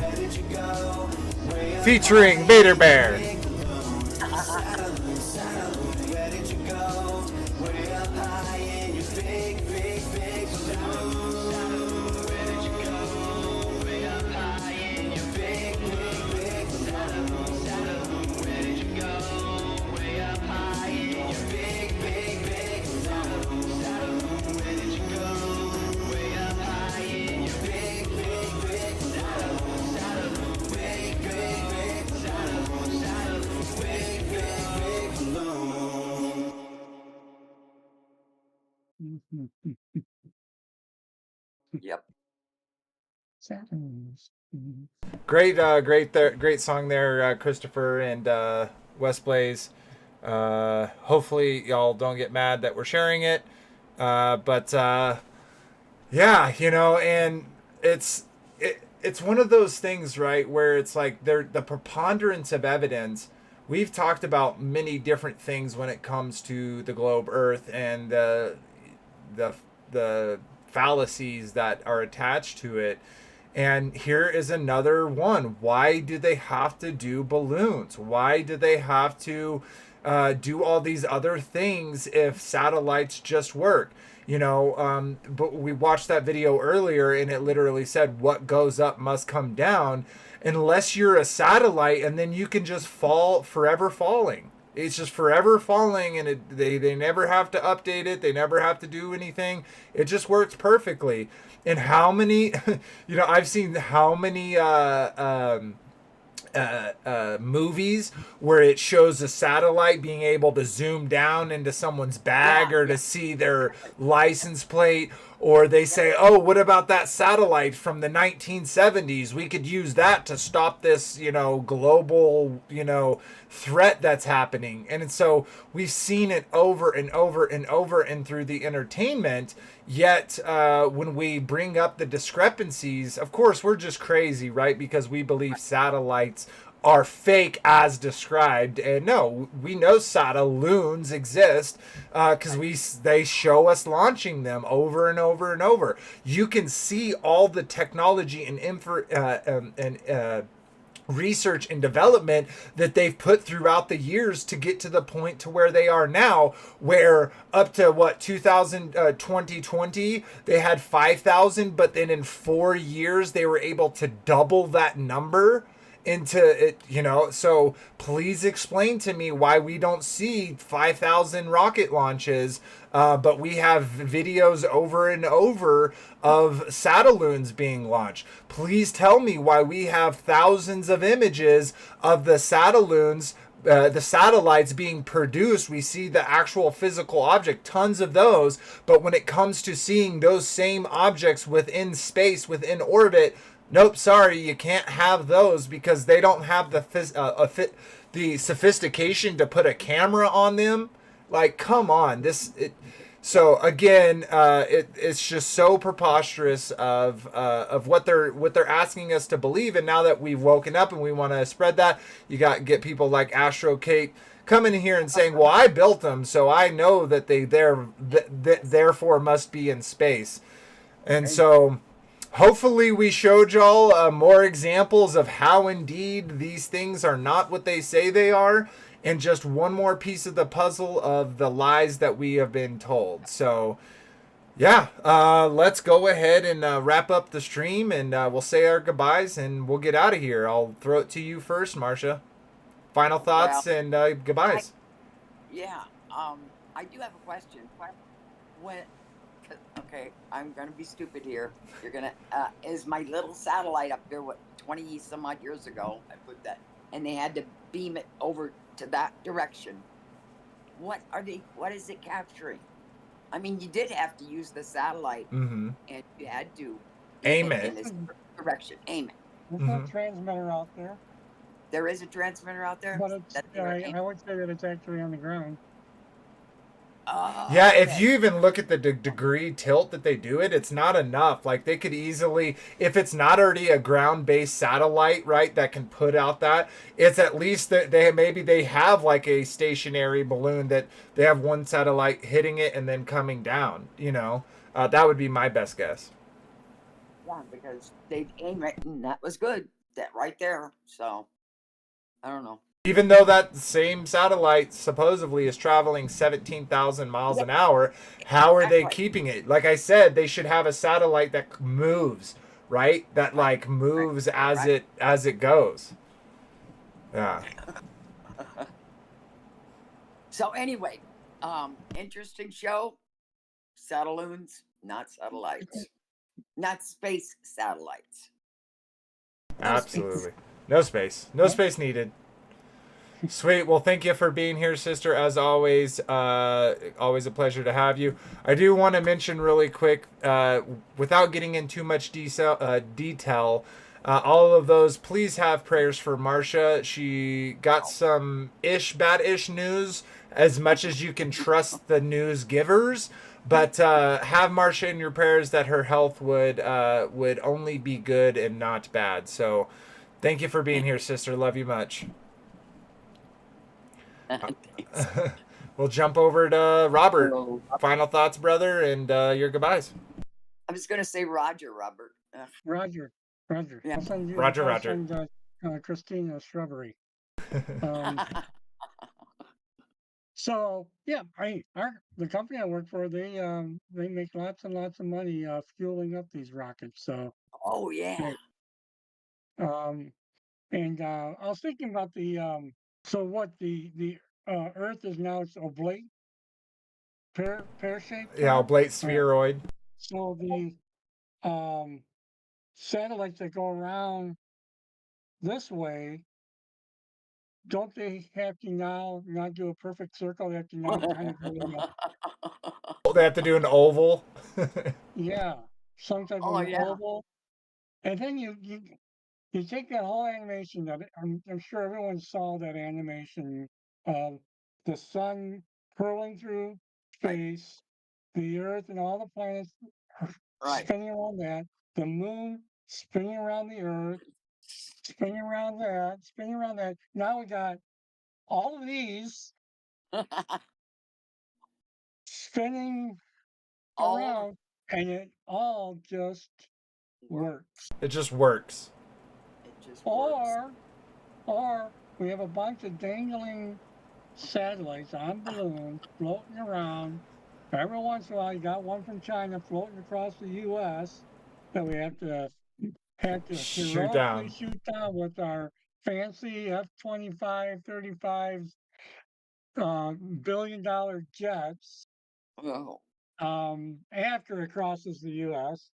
featuring Vader Bear. Yep. Great song there, Christopher and West Blaze. Hopefully y'all don't get mad that we're sharing it. But yeah, and it's one of those things, right, where it's like the preponderance of evidence. We've talked about many different things when it comes to the globe Earth and the fallacies that are attached to it. And here is another one. Why do they have to do balloons? Why do they have to do all these other things if satellites just work? But we watched that video earlier and it literally said what goes up must come down, unless you're a satellite, and then you can just fall, forever falling. It's just forever falling, and they never have to update it. They never have to do anything. It just works perfectly. And how many, I've seen how many movies where it shows a satellite being able to zoom down into someone's bag or to see their license plate, or they say, oh, what about that satellite from the 1970s? We could use that to stop this, global, threat that's happening. And so we've seen it over and over and over and through the entertainment. Yet when we bring up the discrepancies, of course, we're just crazy, right? Because we believe satellites are fake as described. And no, we know Sataloons exist because they show us launching them over and over and over. You can see all the technology and research and development that they've put throughout the years to get to the point to where they are now, where up to 2020 they had 5,000, but then in 4 years they were able to double that number into it, so please explain to me why we don't see 5,000 rocket launches, but we have videos over and over of Sataloons being launched. Please tell me why we have thousands of images of the Sataloons, the satellites being produced. We see the actual physical object, tons of those, but when it comes to seeing those same objects within space, within orbit, nope, sorry, you can't have those because they don't have the sophistication to put a camera on them. Like, come on, so again, it's just so preposterous of what they're asking us to believe. And now that we've woken up and we want to spread that, you get people like Astro Kate coming in here and saying, "Well, I built them, so I know that they therefore must be in space," and so. Hopefully we showed y'all more examples of how indeed these things are not what they say they are, and just one more piece of the puzzle of the lies that we have been told. So yeah, let's go ahead and wrap up the stream, and we'll say our goodbyes and we'll get out of here. I'll throw it to you first, Marcia. Final thoughts and goodbyes. I do have a question. Okay, I'm going to be stupid here. You're going to, is my little satellite up there, 20 some odd years ago, I put that, and they had to beam it over to that direction. What is it capturing? I mean, you did have to use the satellite, and you had to aim it in this direction. Aim it. There's a transmitter out there. There is a transmitter out there? But I would say that it's actually on the ground. Yeah, if you even look at the degree tilt that they do it, it's not enough. Like, they could easily, if it's not already a ground-based satellite, right, that can put out that, it's at least that they have like a stationary balloon that they have one satellite hitting it and then coming down, that would be my best guess. Yeah, because they'd aim it, and that was good. That right there. So, I don't know. Even though that same satellite supposedly is traveling 17,000 miles an hour, how are they keeping it? Like I said, they should have a satellite that moves, right? That like moves as it goes. Yeah. So anyway, interesting show. Satelloons, not satellites, not space satellites. Absolutely. No space. No space needed. Sweet. Well, thank you for being here, sister. As always, always a pleasure to have you. I do want to mention really quick, without getting in too much detail, all of those, please have prayers for Marcia. She got some bad-ish news, as much as you can trust the news givers. But have Marcia in your prayers that her health would only be good and not bad. So thank you for being here, sister. Love you much. We'll jump over to Robert. Final thoughts, brother, and your goodbyes. I was going to say Roger, Robert. Roger. Yeah. I'll send you, Roger. I'll send Christina Shrubbery. So yeah, the company I work for, they make lots and lots of money fueling up these rockets. So oh yeah. And I was thinking about the so what the Earth is now, it's oblate, pear shaped. Yeah, oblate spheroid. So the satellites that go around this way, don't they have to now not do a perfect circle? They have to now kind of go in They have to do an oval. yeah, some type of oval. And then you take that whole animation that I'm sure everyone saw that animation of the sun curling through space, the Earth and all the planets spinning around that, the moon spinning around the Earth, spinning around that, spinning around that. Now we got all of these spinning around, and it all just works. It just works. Or we have a bunch of dangling satellites on balloons floating around. Every once in a while, you got one from China floating across the U.S. that we have to shoot down with our fancy F-25, 35 billion-dollar jets. Oh. After it crosses the U.S.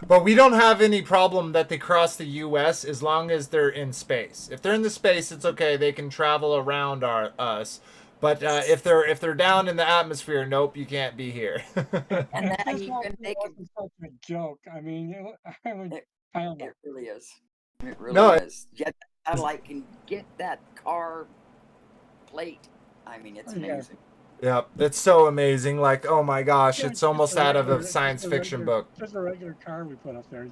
But we don't have any problem that they cross the U.S. as long as they're in space. If they're in the space, it's okay. They can travel around us. But if they're down in the atmosphere, nope, you can't be here. And that even they can. Such a joke. I mean, I don't know. It really is. It really is. Yet the satellite can get that car plate. I mean, it's amazing. Yeah, it's so amazing. Like, oh my gosh, it's almost out of a science fiction book. Just a regular car we put up there.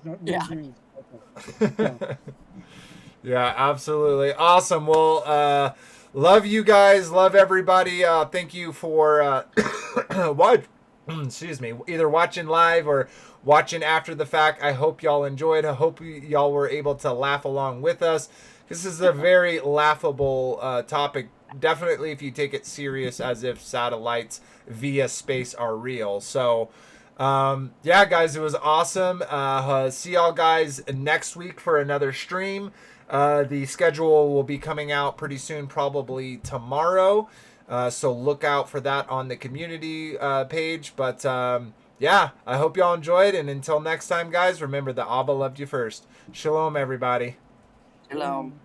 Yeah, absolutely. Awesome. Well, love you guys. Love everybody. Thank you for excuse me, either watching live or watching after the fact. I hope y'all enjoyed. I hope y'all were able to laugh along with us. This is a very laughable topic. Definitely if you take it serious as if satellites via space are real. So, yeah, guys, it was awesome. See y'all guys next week for another stream. The schedule will be coming out pretty soon, probably tomorrow. So look out for that on the community page. But, yeah, I hope y'all enjoyed. And until next time, guys, remember that ABBA loved you first. Shalom, everybody. Shalom.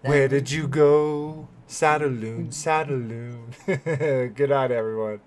Where did you go? Saddaloon, Saddaloon. Good night, everyone.